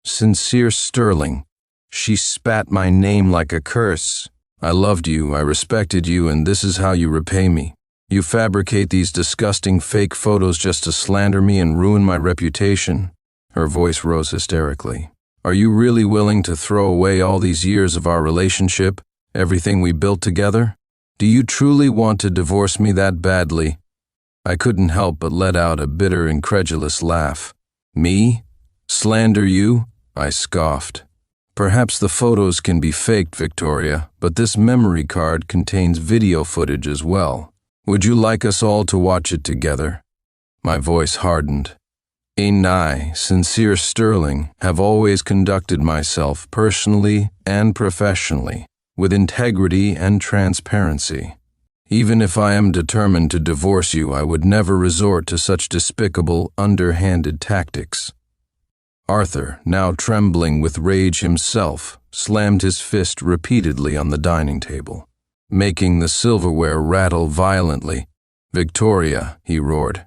"Sincere Sterling, she spat my name like a curse. I loved you, I respected you, and this is how you repay me. You fabricate these disgusting fake photos just to slander me and ruin my reputation." Her voice rose hysterically. "Are you really willing to throw away all these years of our relationship, everything we built together? Do you truly want to divorce me that badly?" I couldn't help but let out a bitter, incredulous laugh. "Me? Slander you?" I scoffed. "Perhaps the photos can be faked, Victoria, but this memory card contains video footage as well. Would you like us all to watch it together?" My voice hardened. I, Sincere Sterling, have always conducted myself personally and professionally, with integrity and transparency. Even if I am determined to divorce you, I would never resort to such despicable, underhanded tactics." Arthur, now trembling with rage himself, slammed his fist repeatedly on the dining table, making the silverware rattle violently. "Victoria," he roared,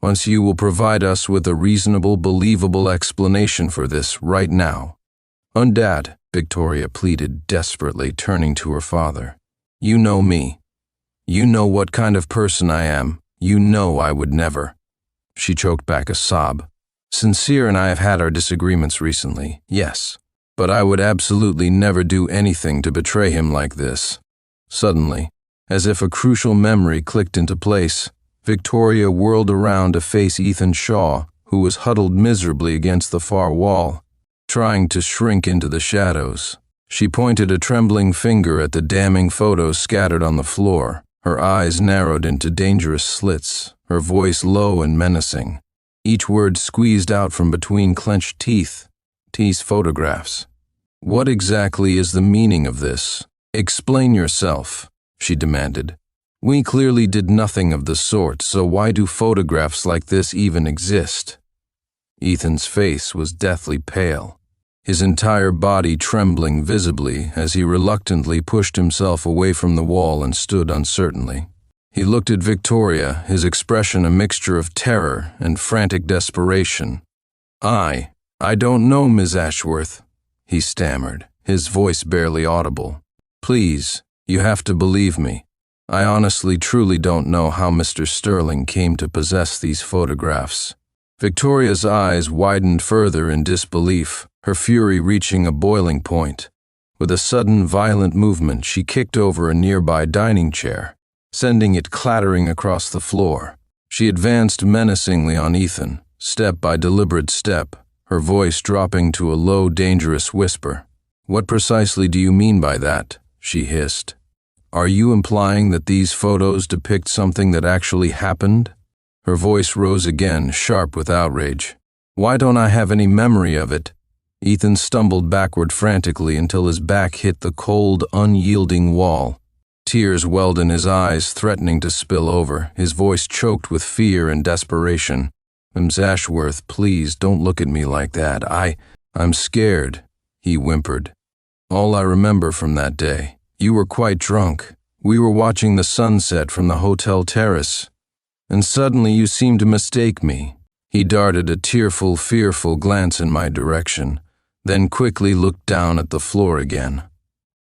"once you will provide us with a reasonable, believable explanation for this right now." "Dad," Victoria pleaded desperately, turning to her father. "You know me. You know what kind of person I am. You know I would never." She choked back a sob. Sincere and I have had our disagreements recently, yes. But I would absolutely never do anything to betray him like this. Suddenly, as if a crucial memory clicked into place, Victoria whirled around to face Ethan Shaw, who was huddled miserably against the far wall, trying to shrink into the shadows. She pointed a trembling finger at the damning photos scattered on the floor, her eyes narrowed into dangerous slits, her voice low and menacing. Each word squeezed out from between clenched teeth. These photographs. What exactly is the meaning of this? Explain yourself, she demanded. We clearly did nothing of the sort, so why do photographs like this even exist? Ethan's face was deathly pale, his entire body trembling visibly as he reluctantly pushed himself away from the wall and stood uncertainly. He looked at Victoria, his expression a mixture of terror and frantic desperation. I don't know, Ms. Ashworth, he stammered, his voice barely audible. Please, you have to believe me. I honestly truly don't know how Mr. Sterling came to possess these photographs. Victoria's eyes widened further in disbelief, her fury reaching a boiling point. With a sudden violent movement, she kicked over a nearby dining chair, sending it clattering across the floor. She advanced menacingly on Ethan, step by deliberate step, her voice dropping to a low, dangerous whisper. What precisely do you mean by that? She hissed. Are you implying that these photos depict something that actually happened? Her voice rose again, sharp with outrage. Why don't I have any memory of it? Ethan stumbled backward frantically until his back hit the cold, unyielding wall. Tears welled in his eyes, threatening to spill over, his voice choked with fear and desperation. Ms. Ashworth, please don't look at me like that. I'm scared, he whimpered. All I remember from that day, you were quite drunk. We were watching the sunset from the hotel terrace. And suddenly you seemed to mistake me. He darted a tearful, fearful glance in my direction, then quickly looked down at the floor again.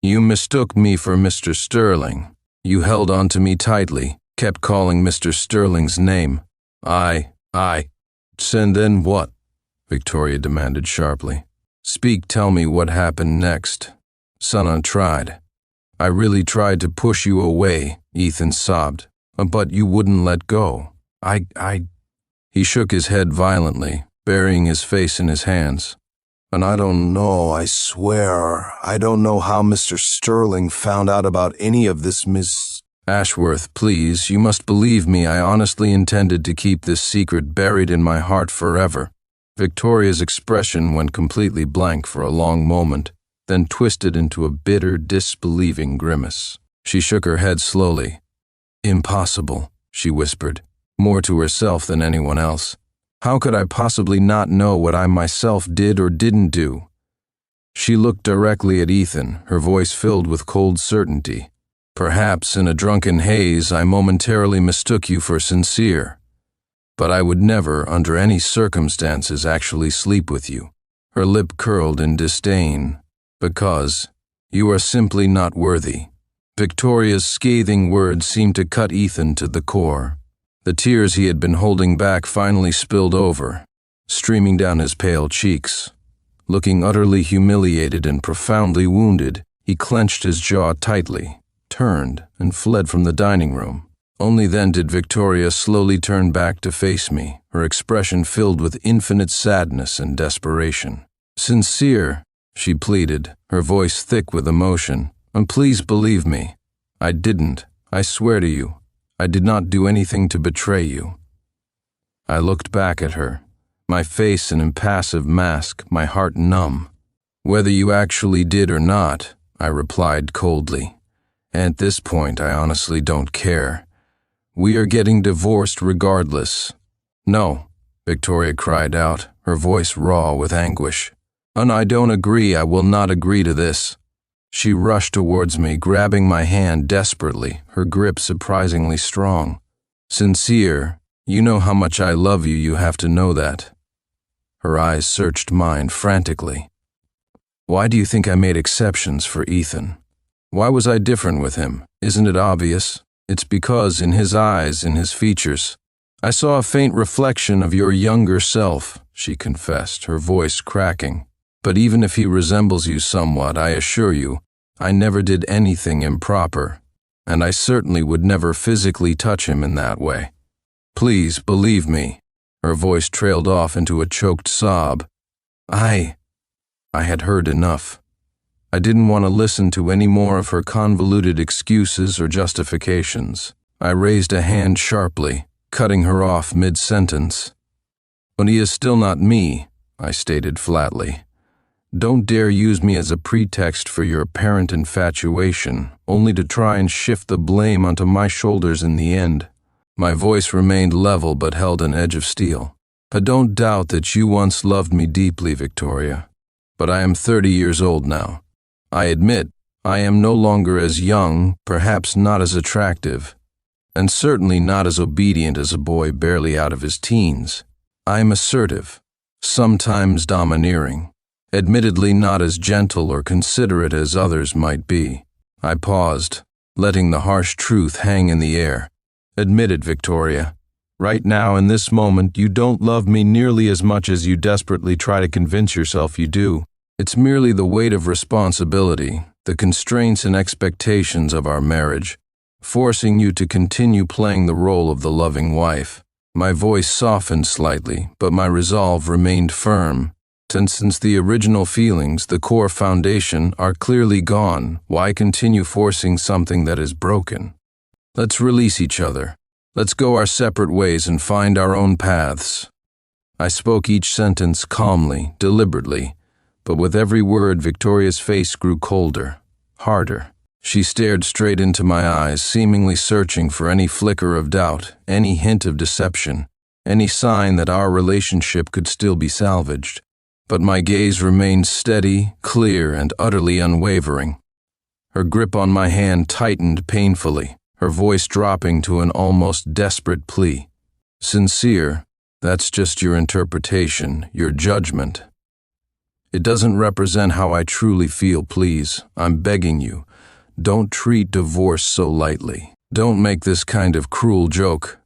You mistook me for Mr. Sterling. You held on to me tightly, kept calling Mr. Sterling's name. And then what? Victoria demanded sharply. Speak, tell me what happened next. Sana tried. I really tried to push you away, Ethan sobbed, but you wouldn't let go. He shook his head violently, burying his face in his hands. And I don't know, I swear, I don't know how Mr. Sterling found out about any of this, Miss Ashworth, please, you must believe me, I honestly intended to keep this secret buried in my heart forever. Victoria's expression went completely blank for a long moment, then twisted into a bitter, disbelieving grimace. She shook her head slowly. Impossible, she whispered, more to herself than anyone else. How could I possibly not know what I myself did or didn't do? She looked directly at Ethan, her voice filled with cold certainty. Perhaps in a drunken haze I momentarily mistook you for Sincere. But I would never, under any circumstances, actually sleep with you. Her lip curled in disdain. Because you are simply not worthy. Victoria's scathing words seemed to cut Ethan to the core. The tears he had been holding back finally spilled over, streaming down his pale cheeks. Looking utterly humiliated and profoundly wounded, he clenched his jaw tightly, turned, and fled from the dining room. Only then did Victoria slowly turn back to face me, her expression filled with infinite sadness and desperation. Sincere, she pleaded, her voice thick with emotion. And please believe me. I didn't. I swear to you. I did not do anything to betray you. I looked back at her, my face an impassive mask, my heart numb. Whether you actually did or not, I replied coldly. At this point, I honestly don't care. We are getting divorced regardless. No, Victoria cried out, her voice raw with anguish. And I don't agree, I will not agree to this. She rushed towards me, grabbing my hand desperately, her grip surprisingly strong. Sincere, you know how much I love you, you have to know that. Her eyes searched mine frantically. Why do you think I made exceptions for Ethan? Why was I different with him? Isn't it obvious? It's because in his eyes, in his features, I saw a faint reflection of your younger self, she confessed, her voice cracking. But even if he resembles you somewhat, I assure you, I never did anything improper, and I certainly would never physically touch him in that way. Please believe me. Her voice trailed off into a choked sob. I had heard enough. I didn't want to listen to any more of her convoluted excuses or justifications. I raised a hand sharply, cutting her off mid-sentence. But he is still not me, I stated flatly. Don't dare use me as a pretext for your apparent infatuation, only to try and shift the blame onto my shoulders in the end. My voice remained level but held an edge of steel. I don't doubt that you once loved me deeply, Victoria, but I am 30 years old now. I admit I am no longer as young, perhaps not as attractive, and certainly not as obedient as a boy barely out of his teens. I am assertive, sometimes domineering, admittedly not as gentle or considerate as others might be. I paused, letting the harsh truth hang in the air. Admit it, Victoria. Right now, in this moment, you don't love me nearly as much as you desperately try to convince yourself you do. It's merely the weight of responsibility, the constraints and expectations of our marriage, forcing you to continue playing the role of the loving wife. My voice softened slightly, but my resolve remained firm. Since the original feelings, the core foundation, are clearly gone, why continue forcing something that is broken? Let's release each other. Let's go our separate ways and find our own paths. I spoke each sentence calmly, deliberately, but with every word Victoria's face grew colder, harder. She stared straight into my eyes, seemingly searching for any flicker of doubt, any hint of deception, any sign that our relationship could still be salvaged. But my gaze remained steady, clear, and utterly unwavering. Her grip on my hand tightened painfully, her voice dropping to an almost desperate plea. Sincere, that's just your interpretation, your judgment. It doesn't represent how I truly feel, please. I'm begging you. Don't treat divorce so lightly. Don't make this kind of cruel joke.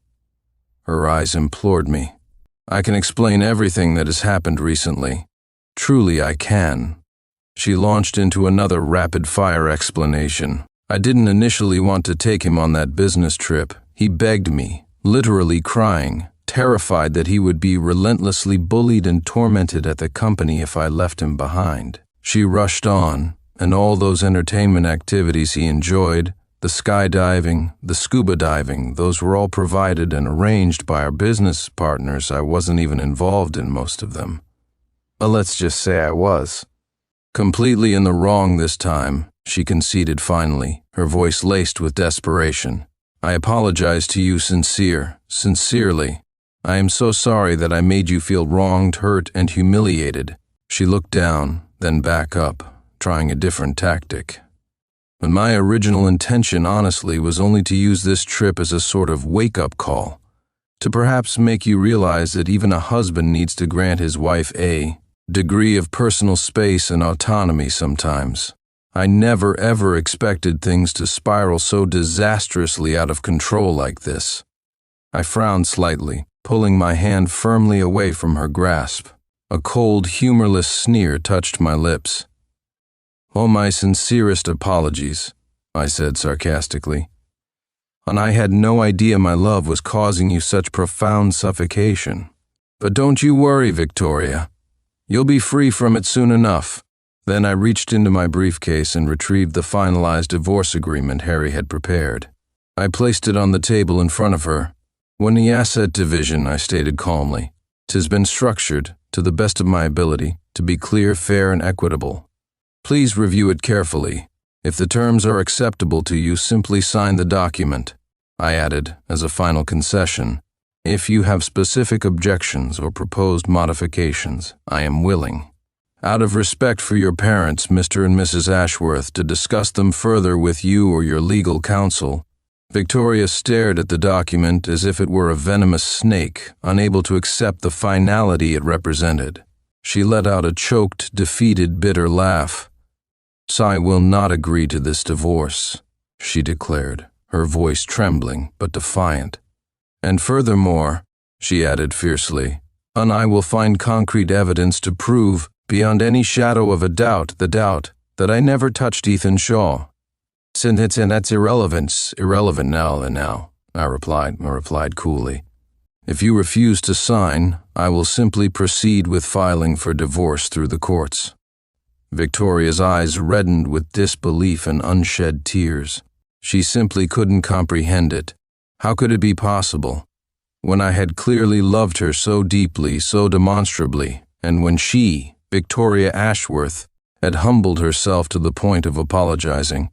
Her eyes implored me. I can explain everything that has happened recently. Truly, I can. She launched into another rapid-fire explanation. I didn't initially want to take him on that business trip. He begged me, literally crying, terrified that he would be relentlessly bullied and tormented at the company if I left him behind. She rushed on, and all those entertainment activities he enjoyed, the skydiving, the scuba diving, those were all provided and arranged by our business partners. I wasn't even involved in most of them. Well, let's just say I was. Completely in the wrong this time, she conceded finally, her voice laced with desperation. I apologize to you sincerely. I am so sorry that I made you feel wronged, hurt, and humiliated. She looked down, then back up, trying a different tactic. But my original intention, honestly, was only to use this trip as a sort of wake-up call, to perhaps make you realize that even a husband needs to grant his wife a degree of personal space and autonomy sometimes. I never ever expected things to spiral so disastrously out of control like this. I frowned slightly, pulling my hand firmly away from her grasp. A cold, humorless sneer touched my lips. "Oh, my sincerest apologies," I said sarcastically. "And I had no idea my love was causing you such profound suffocation. But don't you worry, Victoria. You'll be free from it soon enough." Then I reached into my briefcase and retrieved the finalized divorce agreement Harry had prepared. I placed it on the table in front of her. "When the asset division," I stated calmly, "'tis been structured, to the best of my ability, to be clear, fair, and equitable. Please review it carefully. If the terms are acceptable to you, simply sign the document." I added, as a final concession, "If you have specific objections or proposed modifications, I am willing, out of respect for your parents, Mr. and Mrs. Ashworth, to discuss them further with you or your legal counsel." Victoria stared at the document as if it were a venomous snake, unable to accept the finality it represented. She let out a choked, defeated, bitter laugh. "So I will not agree to this divorce," she declared, her voice trembling but defiant. And furthermore, she added fiercely, and I will find concrete evidence to prove, beyond any shadow of a doubt, that I never touched Ethan Shaw. And that's irrelevant now, I replied coolly. If you refuse to sign, I will simply proceed with filing for divorce through the courts. Victoria's eyes reddened with disbelief and unshed tears. She simply couldn't comprehend it. How could it be possible? When I had clearly loved her so deeply, so demonstrably, and when she, Victoria Ashworth, had humbled herself to the point of apologizing.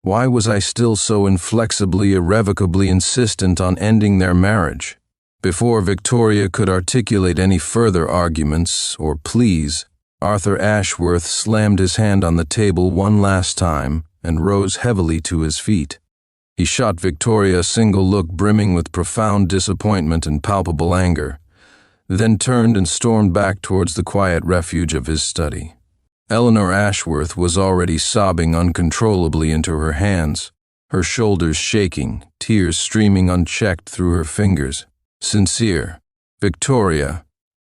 Why was I still so inflexibly, irrevocably insistent on ending their marriage? Before Victoria could articulate any further arguments or pleas, Arthur Ashworth slammed his hand on the table one last time and rose heavily to his feet. He shot Victoria a single look brimming with profound disappointment and palpable anger, then turned and stormed back towards the quiet refuge of his study. Eleanor Ashworth was already sobbing uncontrollably into her hands, her shoulders shaking, tears streaming unchecked through her fingers. Sincere, Victoria,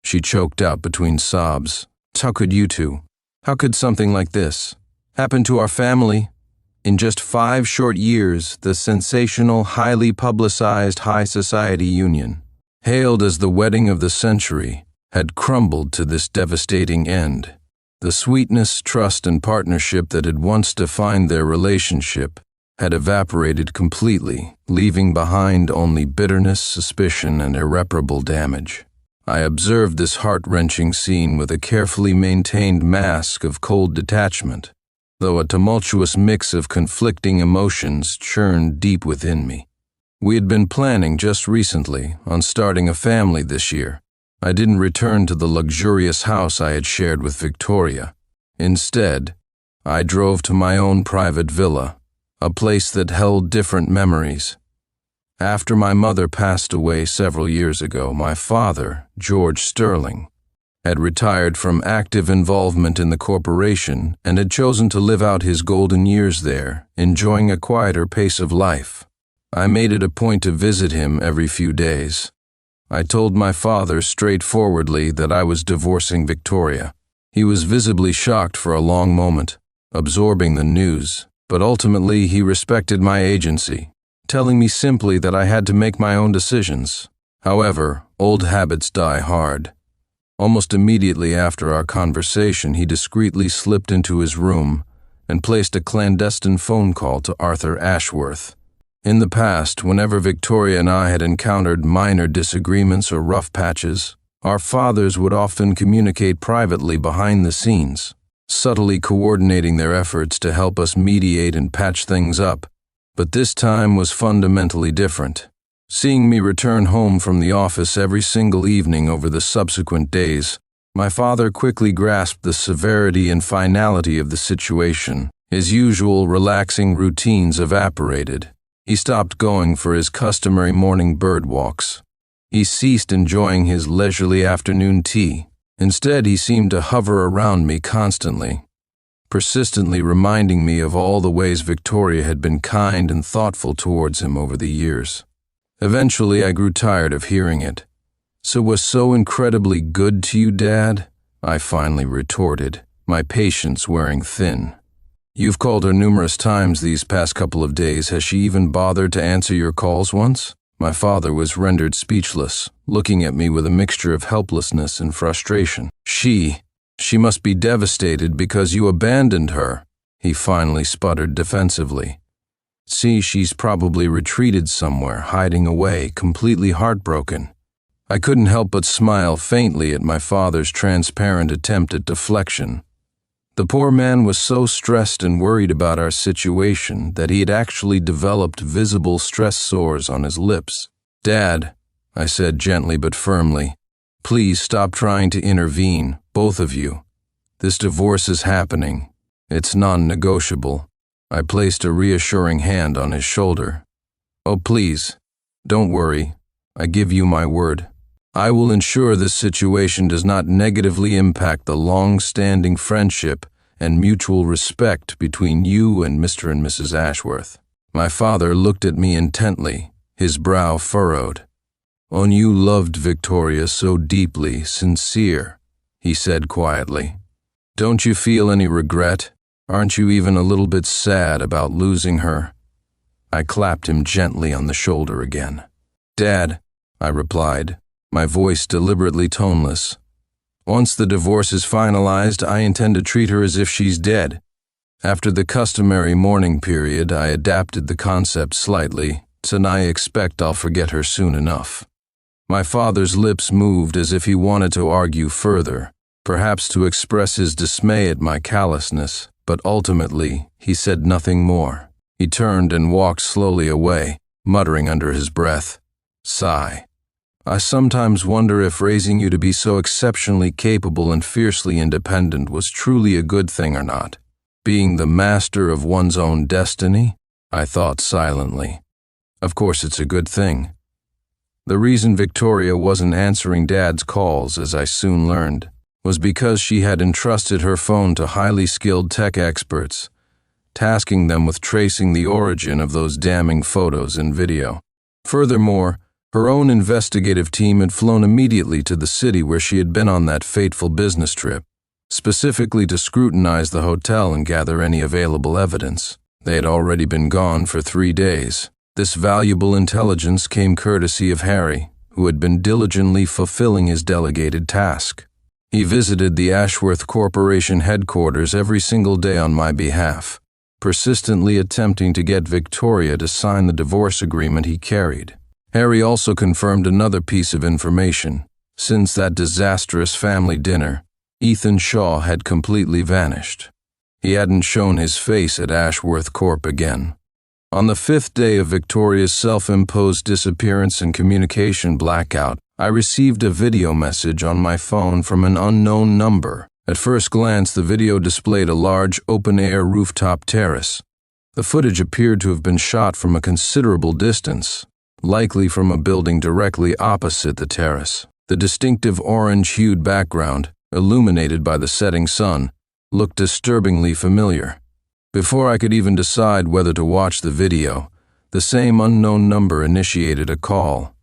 she choked out between sobs. How could you two? How could something like this happen to our family? In just 5 short years, the sensational, highly publicized high society union, hailed as the wedding of the century, had crumbled to this devastating end. The sweetness, trust, and partnership that had once defined their relationship had evaporated completely, leaving behind only bitterness, suspicion, and irreparable damage. I observed this heart-wrenching scene with a carefully maintained mask of cold detachment, though a tumultuous mix of conflicting emotions churned deep within me. We had been planning just recently on starting a family this year. I didn't return to the luxurious house I had shared with Victoria. Instead, I drove to my own private villa, a place that held different memories. After my mother passed away several years ago, my father, George Sterling, had retired from active involvement in the corporation and had chosen to live out his golden years there, enjoying a quieter pace of life. I made it a point to visit him every few days. I told my father straightforwardly that I was divorcing Victoria. He was visibly shocked for a long moment, absorbing the news, but ultimately he respected my agency, telling me simply that I had to make my own decisions. However, old habits die hard. Almost immediately after our conversation, he discreetly slipped into his room and placed a clandestine phone call to Arthur Ashworth. In the past, whenever Victoria and I had encountered minor disagreements or rough patches, our fathers would often communicate privately behind the scenes, subtly coordinating their efforts to help us mediate and patch things up. But this time was fundamentally different. Seeing me return home from the office every single evening over the subsequent days, my father quickly grasped the severity and finality of the situation. His usual relaxing routines evaporated. He stopped going for his customary morning bird walks. He ceased enjoying his leisurely afternoon tea. Instead, he seemed to hover around me constantly, persistently reminding me of all the ways Victoria had been kind and thoughtful towards him over the years. Eventually, I grew tired of hearing it. "So was so incredibly good to you, Dad?" I finally retorted, my patience wearing thin. "You've called her numerous times these past couple of days. Has she even bothered to answer your calls once?" My father was rendered speechless, looking at me with a mixture of helplessness and frustration. She must be devastated because you abandoned her," he finally sputtered defensively. "See, she's probably retreated somewhere, hiding away, completely heartbroken." I couldn't help but smile faintly at my father's transparent attempt at deflection. The poor man was so stressed and worried about our situation that he had actually developed visible stress sores on his lips. "Dad," I said gently but firmly, "please stop trying to intervene, both of you. This divorce is happening. It's non-negotiable." I placed a reassuring hand on his shoulder. "Oh, please, don't worry. I give you my word. I will ensure this situation does not negatively impact the long-standing friendship and mutual respect between you and Mr. and Mrs. Ashworth." My father looked at me intently, his brow furrowed. "On you loved Victoria so deeply, sincere," he said quietly. "Don't you feel any regret? Aren't you even a little bit sad about losing her?" I clapped him gently on the shoulder again. "Dad," I replied, my voice deliberately toneless, "once the divorce is finalized, I intend to treat her as if she's dead." After the customary mourning period, I adapted the concept slightly, so I expect I'll forget her soon enough. My father's lips moved as if he wanted to argue further, perhaps to express his dismay at my callousness, but ultimately he said nothing more. He turned and walked slowly away, muttering under his breath, "Sigh. I sometimes wonder if raising you to be so exceptionally capable and fiercely independent was truly a good thing or not. Being the master of one's own destiny?" I thought silently. Of course it's a good thing. The reason Victoria wasn't answering Dad's calls, as I soon learned, was because she had entrusted her phone to highly skilled tech experts, tasking them with tracing the origin of those damning photos and video. Furthermore, her own investigative team had flown immediately to the city where she had been on that fateful business trip, specifically to scrutinize the hotel and gather any available evidence. They had already been gone for 3 days. This valuable intelligence came courtesy of Harry, who had been diligently fulfilling his delegated task. He visited the Ashworth Corporation headquarters every single day on my behalf, persistently attempting to get Victoria to sign the divorce agreement he carried. Harry also confirmed another piece of information. Since that disastrous family dinner, Ethan Shaw had completely vanished. He hadn't shown his face at Ashworth Corp again. On the 5th day of Victoria's self-imposed disappearance and communication blackout, I received a video message on my phone from an unknown number. At first glance, the video displayed a large, open-air rooftop terrace. The footage appeared to have been shot from a considerable distance, likely from a building directly opposite the terrace. The distinctive orange-hued background, illuminated by the setting sun, looked disturbingly familiar. Before I could even decide whether to watch the video, the same unknown number initiated a call.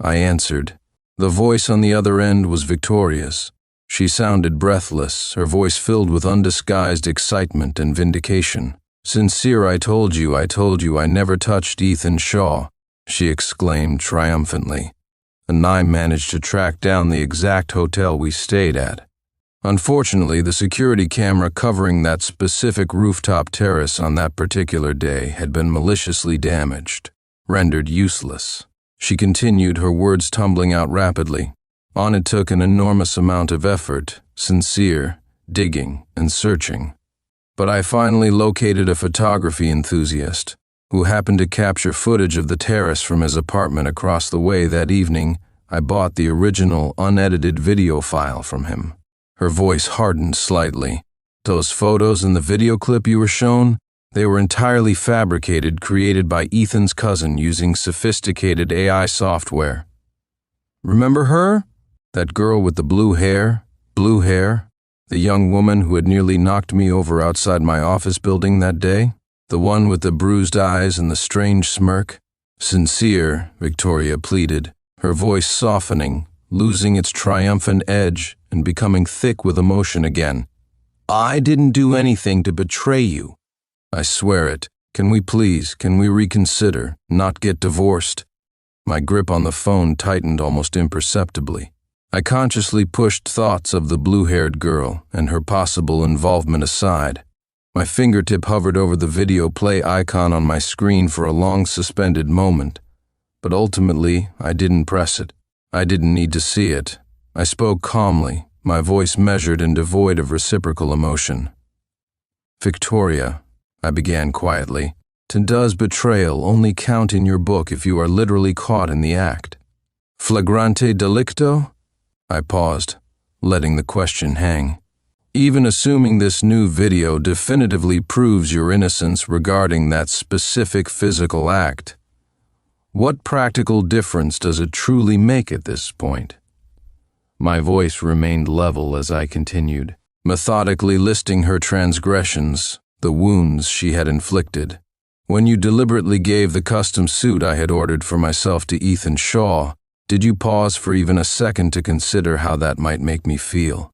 I answered. The voice on the other end was Victoria's. She sounded breathless, her voice filled with undisguised excitement and vindication. "Sincere, I told you I never touched Ethan Shaw," she exclaimed triumphantly. And I managed to track down the exact hotel we stayed at. Unfortunately, the security camera covering that specific rooftop terrace on that particular day had been maliciously damaged, rendered useless. She continued, her words tumbling out rapidly. On it took an enormous amount of effort, sincere, digging, and searching. But I finally located a photography enthusiast who happened to capture footage of the terrace from his apartment across the way that evening. I bought the original, unedited video file from him. Her voice hardened slightly. "Those photos in the video clip you were shown? They were entirely fabricated, created by Ethan's cousin using sophisticated AI software. Remember her? That girl with the blue hair? The young woman who had nearly knocked me over outside my office building that day? The one with the bruised eyes and the strange smirk?" "Sincere," Victoria pleaded, her voice softening, losing its triumphant edge and becoming thick with emotion again. "I didn't do anything to betray you. I swear it. Can we reconsider, not get divorced?" My grip on the phone tightened almost imperceptibly. I consciously pushed thoughts of the blue-haired girl and her possible involvement aside. My fingertip hovered over the video play icon on my screen for a long suspended moment, but ultimately I didn't press it. I didn't need to see it. I spoke calmly, my voice measured and devoid of reciprocal emotion. "Victoria," I began quietly, "does betrayal only count in your book if you are literally caught in the act? Flagrante delicto?" I paused, letting the question hang. "Even assuming this new video definitively proves your innocence regarding that specific physical act, what practical difference does it truly make at this point?" My voice remained level as I continued, methodically listing her transgressions, the wounds she had inflicted. "When you deliberately gave the custom suit I had ordered for myself to Ethan Shaw, Did you pause for even a second to consider how that might make me feel?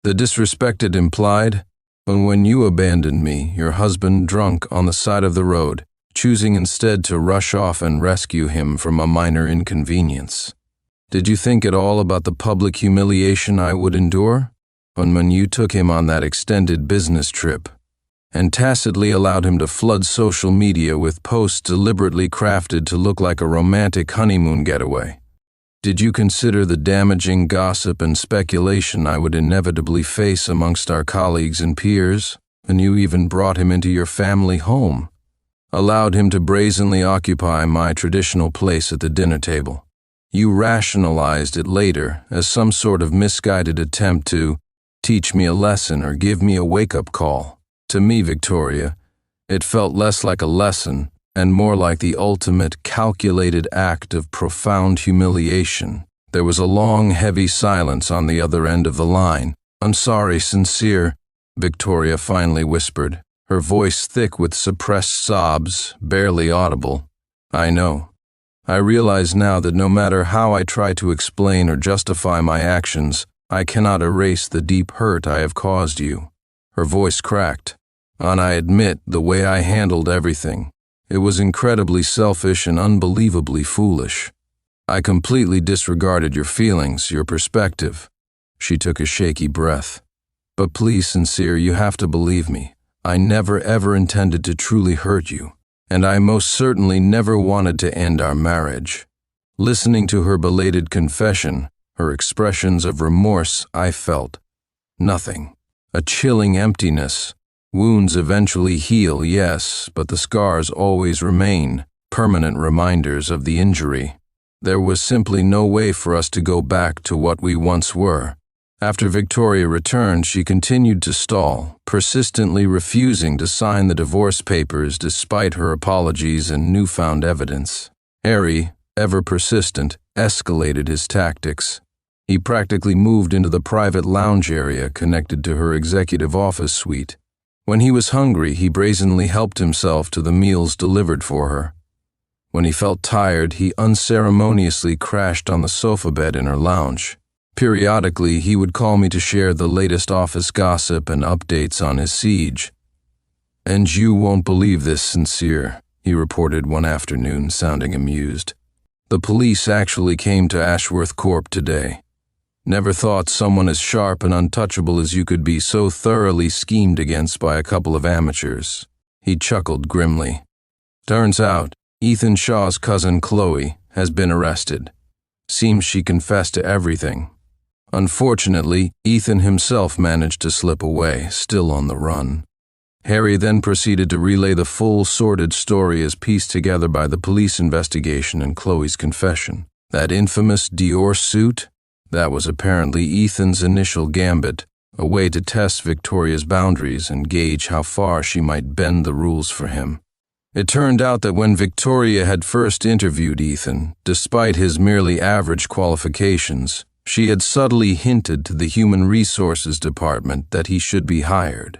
The disrespect it implied? When you abandoned me, your husband drunk on the side of the road, choosing instead to rush off and rescue him from a minor inconvenience. Did you think at all about the public humiliation I would endure? When you took him on that extended business trip, and tacitly allowed him to flood social media with posts deliberately crafted to look like a romantic honeymoon getaway? Did you consider the damaging gossip and speculation I would inevitably face amongst our colleagues and peers? And you even brought him into your family home, allowed him to brazenly occupy my traditional place at the dinner table. You rationalized it later as some sort of misguided attempt to teach me a lesson or give me a wake-up call. To me, Victoria, it felt less like a lesson and more like the ultimate calculated act of profound humiliation. There was a long, heavy silence on the other end of the line. "I'm sorry, sincere," Victoria finally whispered, her voice thick with suppressed sobs, barely audible. "I know. I realize now that no matter how I try to explain or justify my actions, I cannot erase the deep hurt I have caused you." Her voice cracked. "And I admit the way I handled everything. It was incredibly selfish and unbelievably foolish. I completely disregarded your feelings, your perspective." She took a shaky breath. "But please, sincere, you have to believe me. I never ever intended to truly hurt you, and I most certainly never wanted to end our marriage." Listening to her belated confession, her expressions of remorse, I felt nothing. A chilling emptiness. Wounds eventually heal, yes, but the scars always remain, permanent reminders of the injury. There was simply no way for us to go back to what we once were. After Victoria returned, she continued to stall, persistently refusing to sign the divorce papers despite her apologies and newfound evidence. Harry, ever persistent, escalated his tactics. He practically moved into the private lounge area connected to her executive office suite. When he was hungry, he brazenly helped himself to the meals delivered for her. When he felt tired, he unceremoniously crashed on the sofa bed in her lounge. Periodically, he would call me to share the latest office gossip and updates on his siege. "And you won't believe this, sincere," he reported one afternoon, sounding amused. "The police actually came to Ashworth Corp today. Never thought someone as sharp and untouchable as you could be so thoroughly schemed against by a couple of amateurs." He chuckled grimly. "Turns out, Ethan Shaw's cousin Chloe has been arrested. Seems she confessed to everything. Unfortunately, Ethan himself managed to slip away, still on the run." Harry then proceeded to relay the full sordid story as pieced together by the police investigation and Chloe's confession. That infamous Dior suit? That was apparently Ethan's initial gambit, a way to test Victoria's boundaries and gauge how far she might bend the rules for him. It turned out that when Victoria had first interviewed Ethan, despite his merely average qualifications, she had subtly hinted to the Human Resources Department that he should be hired.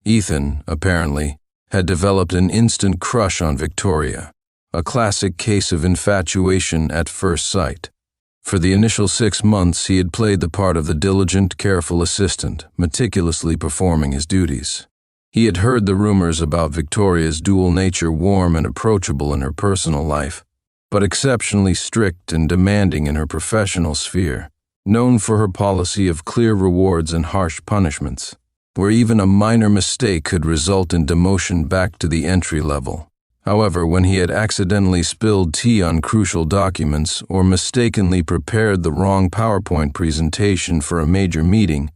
Ethan, apparently, had developed an instant crush on Victoria, a classic case of infatuation at first sight. For the initial 6 months, he had played the part of the diligent, careful assistant, meticulously performing his duties. He had heard the rumors about Victoria's dual nature, warm and approachable in her personal life, but exceptionally strict and demanding in her professional sphere, known for her policy of clear rewards and harsh punishments, where even a minor mistake could result in demotion back to the entry level. However, when he had accidentally spilled tea on crucial documents or mistakenly prepared the wrong PowerPoint presentation for a major meeting,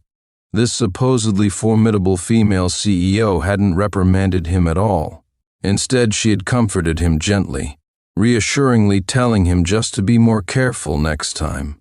this supposedly formidable female CEO hadn't reprimanded him at all. Instead, she had comforted him gently, reassuringly telling him just to be more careful next time.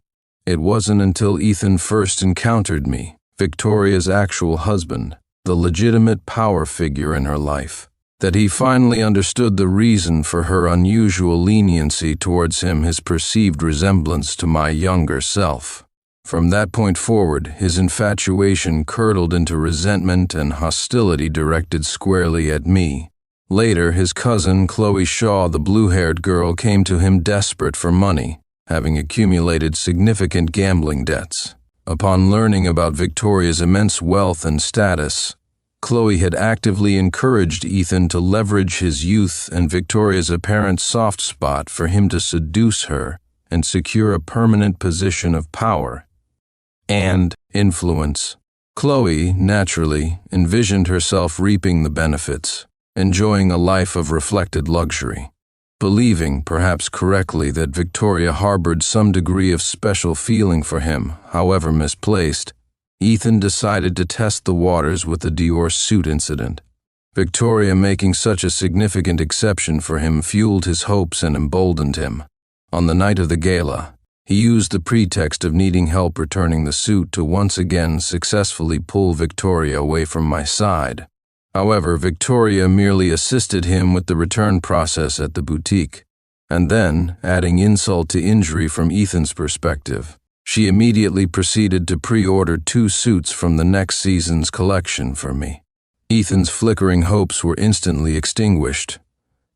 It wasn't until Ethan first encountered me, Victoria's actual husband, the legitimate power figure in her life, that he finally understood the reason for her unusual leniency towards him, his perceived resemblance to my younger self. From that point forward, his infatuation curdled into resentment and hostility directed squarely at me. Later, his cousin, Chloe Shaw, the blue-haired girl, came to him desperate for money. having accumulated significant gambling debts. Upon learning about Victoria's immense wealth and status, Chloe had actively encouraged Ethan to leverage his youth and Victoria's apparent soft spot for him to seduce her and secure a permanent position of power and influence. Chloe, naturally, envisioned herself reaping the benefits, enjoying a life of reflected luxury. Believing, perhaps correctly, that Victoria harbored some degree of special feeling for him, however misplaced, Ethan decided to test the waters with the Dior suit incident. Victoria making such a significant exception for him fueled his hopes and emboldened him. On the night of the gala, he used the pretext of needing help returning the suit to once again successfully pull Victoria away from my side. However, Victoria merely assisted him with the return process at the boutique, and then, adding insult to injury from Ethan's perspective, she immediately proceeded to pre-order 2 suits from the next season's collection for me. Ethan's flickering hopes were instantly extinguished.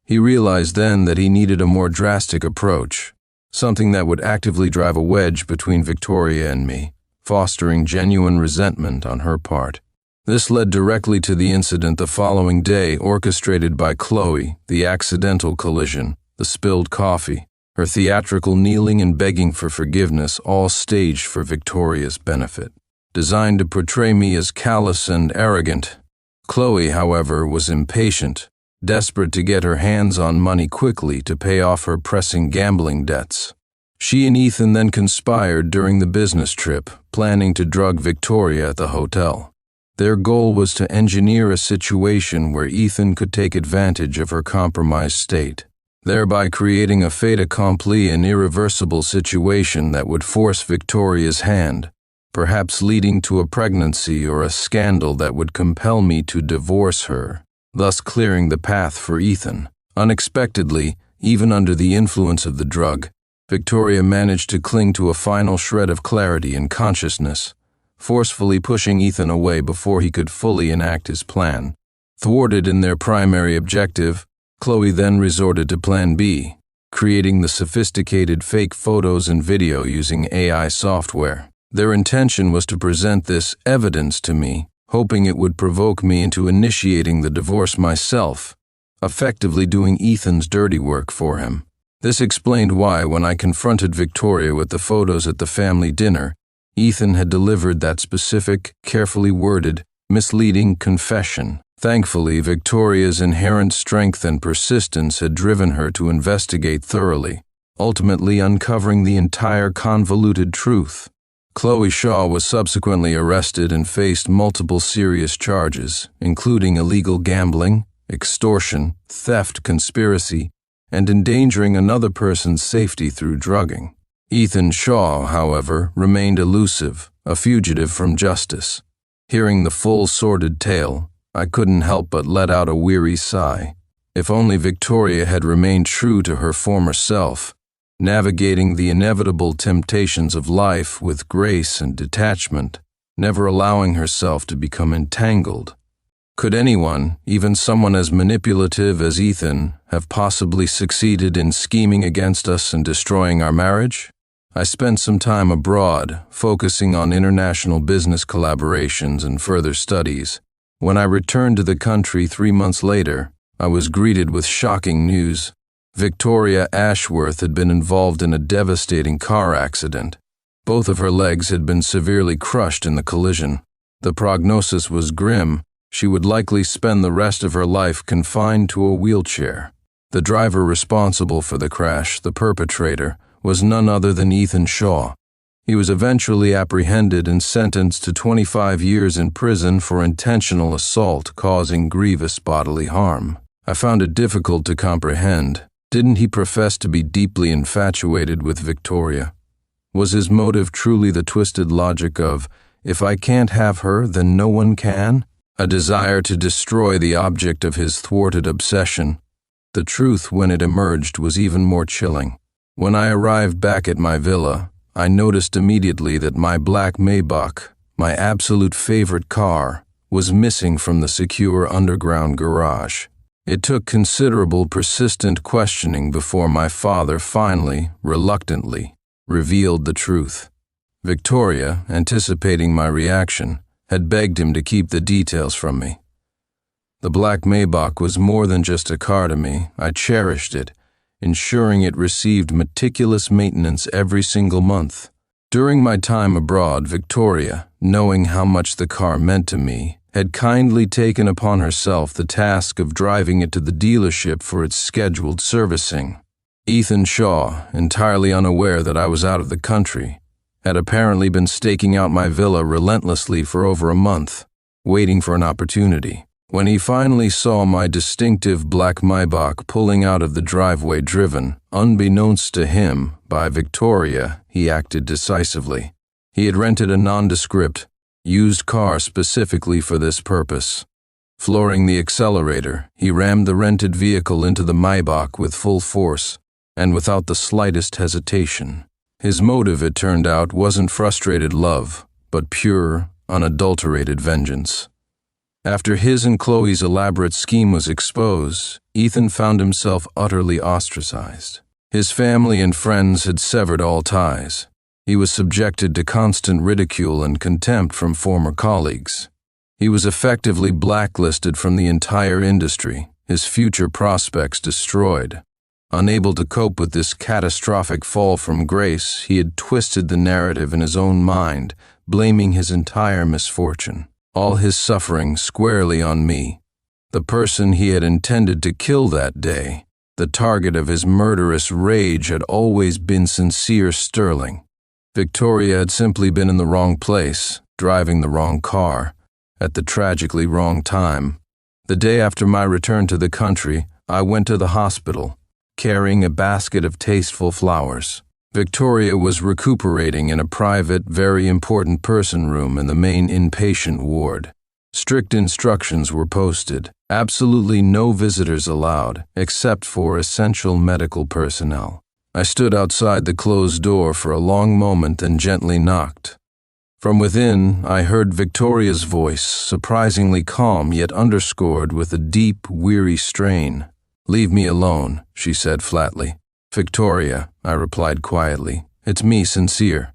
He realized then that he needed a more drastic approach, something that would actively drive a wedge between Victoria and me, fostering genuine resentment on her part. This led directly to the incident the following day orchestrated by Chloe, the accidental collision, the spilled coffee, her theatrical kneeling and begging for forgiveness, all staged for Victoria's benefit. Designed to portray me as callous and arrogant, Chloe, however, was impatient, desperate to get her hands on money quickly to pay off her pressing gambling debts. She and Ethan then conspired during the business trip, planning to drug Victoria at the hotel. Their goal was to engineer a situation where Ethan could take advantage of her compromised state, thereby creating a fait accompli and irreversible situation that would force Victoria's hand, perhaps leading to a pregnancy or a scandal that would compel me to divorce her, thus clearing the path for Ethan. Unexpectedly, even under the influence of the drug, Victoria managed to cling to a final shred of clarity and consciousness, forcefully pushing Ethan away before he could fully enact his plan. Thwarted in their primary objective, Chloe then resorted to Plan B, creating the sophisticated fake photos and video using AI software. Their intention was to present this evidence to me, hoping it would provoke me into initiating the divorce myself, effectively doing Ethan's dirty work for him. This explained why, when I confronted Victoria with the photos at the family dinner, Ethan had delivered that specific, carefully worded, misleading confession. Thankfully, Victoria's inherent strength and persistence had driven her to investigate thoroughly, ultimately uncovering the entire convoluted truth. Chloe Shaw was subsequently arrested and faced multiple serious charges, including illegal gambling, extortion, theft, conspiracy, and endangering another person's safety through drugging. Ethan Shaw, however, remained elusive, a fugitive from justice. Hearing the full sordid tale, I couldn't help but let out a weary sigh. If only Victoria had remained true to her former self, navigating the inevitable temptations of life with grace and detachment, never allowing herself to become entangled. Could anyone, even someone as manipulative as Ethan, have possibly succeeded in scheming against us and destroying our marriage? I spent some time abroad, focusing on international business collaborations and further studies. When I returned to the country 3 months later, I was greeted with shocking news. Victoria Ashworth had been involved in a devastating car accident. Both of her legs had been severely crushed in the collision. The prognosis was grim. She would likely spend the rest of her life confined to a wheelchair. The driver responsible for the crash, the perpetrator, was none other than Ethan Shaw. He was eventually apprehended and sentenced to 25 years in prison for intentional assault causing grievous bodily harm. I found it difficult to comprehend. Didn't he profess to be deeply infatuated with Victoria? Was his motive truly the twisted logic of, if I can't have her, then no one can? A desire to destroy the object of his thwarted obsession. The truth, when it emerged, was even more chilling. When I arrived back at my villa, I noticed immediately that my black Maybach, my absolute favorite car, was missing from the secure underground garage. It took considerable persistent questioning before my father finally, reluctantly, revealed the truth. Victoria, anticipating my reaction, had begged him to keep the details from me. The black Maybach was more than just a car to me. I cherished it, ensuring it received meticulous maintenance every single month. During my time abroad, Victoria, knowing how much the car meant to me, had kindly taken upon herself the task of driving it to the dealership for its scheduled servicing. Ethan Shaw, entirely unaware that I was out of the country, had apparently been staking out my villa relentlessly for over a month, waiting for an opportunity. When he finally saw my distinctive black Maybach pulling out of the driveway driven, unbeknownst to him, by Victoria, he acted decisively. He had rented a nondescript, used car specifically for this purpose. Flooring the accelerator, he rammed the rented vehicle into the Maybach with full force, and without the slightest hesitation. His motive, it turned out, wasn't frustrated love, but pure, unadulterated vengeance. After his and Chloe's elaborate scheme was exposed, Ethan found himself utterly ostracized. His family and friends had severed all ties. He was subjected to constant ridicule and contempt from former colleagues. He was effectively blacklisted from the entire industry, his future prospects destroyed. Unable to cope with this catastrophic fall from grace, he had twisted the narrative in his own mind, blaming his entire misfortune, all his suffering squarely on me, the person he had intended to kill that day. The target of his murderous rage had always been Sincere Sterling. Victoria had simply been in the wrong place, driving the wrong car, at the tragically wrong time. The day after my return to the country, I went to the hospital, carrying a basket of tasteful flowers. Victoria was recuperating in a private, very important person room in the main inpatient ward. Strict instructions were posted. Absolutely no visitors allowed, except for essential medical personnel. I stood outside the closed door for a long moment and gently knocked. From within, I heard Victoria's voice, surprisingly calm yet underscored with a deep, weary strain. "Leave me alone," she said flatly. "Victoria," I replied quietly. "It's me, Sincere."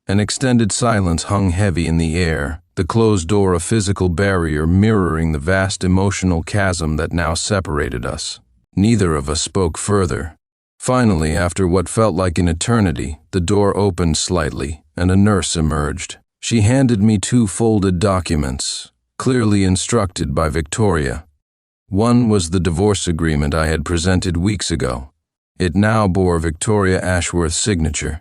An extended silence hung heavy in the air, the closed door a physical barrier mirroring the vast emotional chasm that now separated us. Neither of us spoke further. Finally, after what felt like an eternity, the door opened slightly, and a nurse emerged. She handed me 2 folded documents, clearly instructed by Victoria. One was the divorce agreement I had presented weeks ago. It now bore Victoria Ashworth's signature.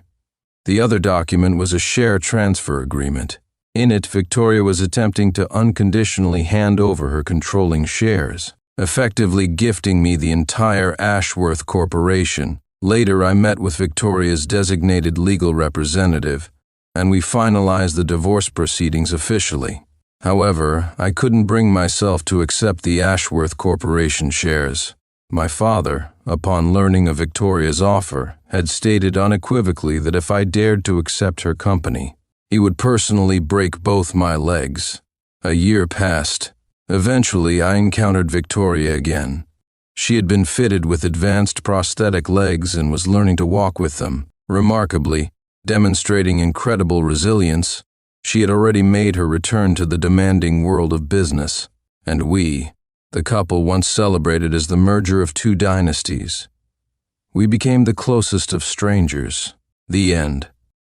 The other document was a share transfer agreement. In it, Victoria was attempting to unconditionally hand over her controlling shares, effectively gifting me the entire Ashworth Corporation. Later, I met with Victoria's designated legal representative, and we finalized the divorce proceedings officially. However, I couldn't bring myself to accept the Ashworth Corporation shares. My father, upon learning of Victoria's offer, had stated unequivocally that if I dared to accept her company, he would personally break both my legs. A year passed. Eventually, I encountered Victoria again. She had been fitted with advanced prosthetic legs and was learning to walk with them. Remarkably, demonstrating incredible resilience, she had already made her return to the demanding world of business, and we, the couple once celebrated as the merger of 2 dynasties. We became the closest of strangers. The end.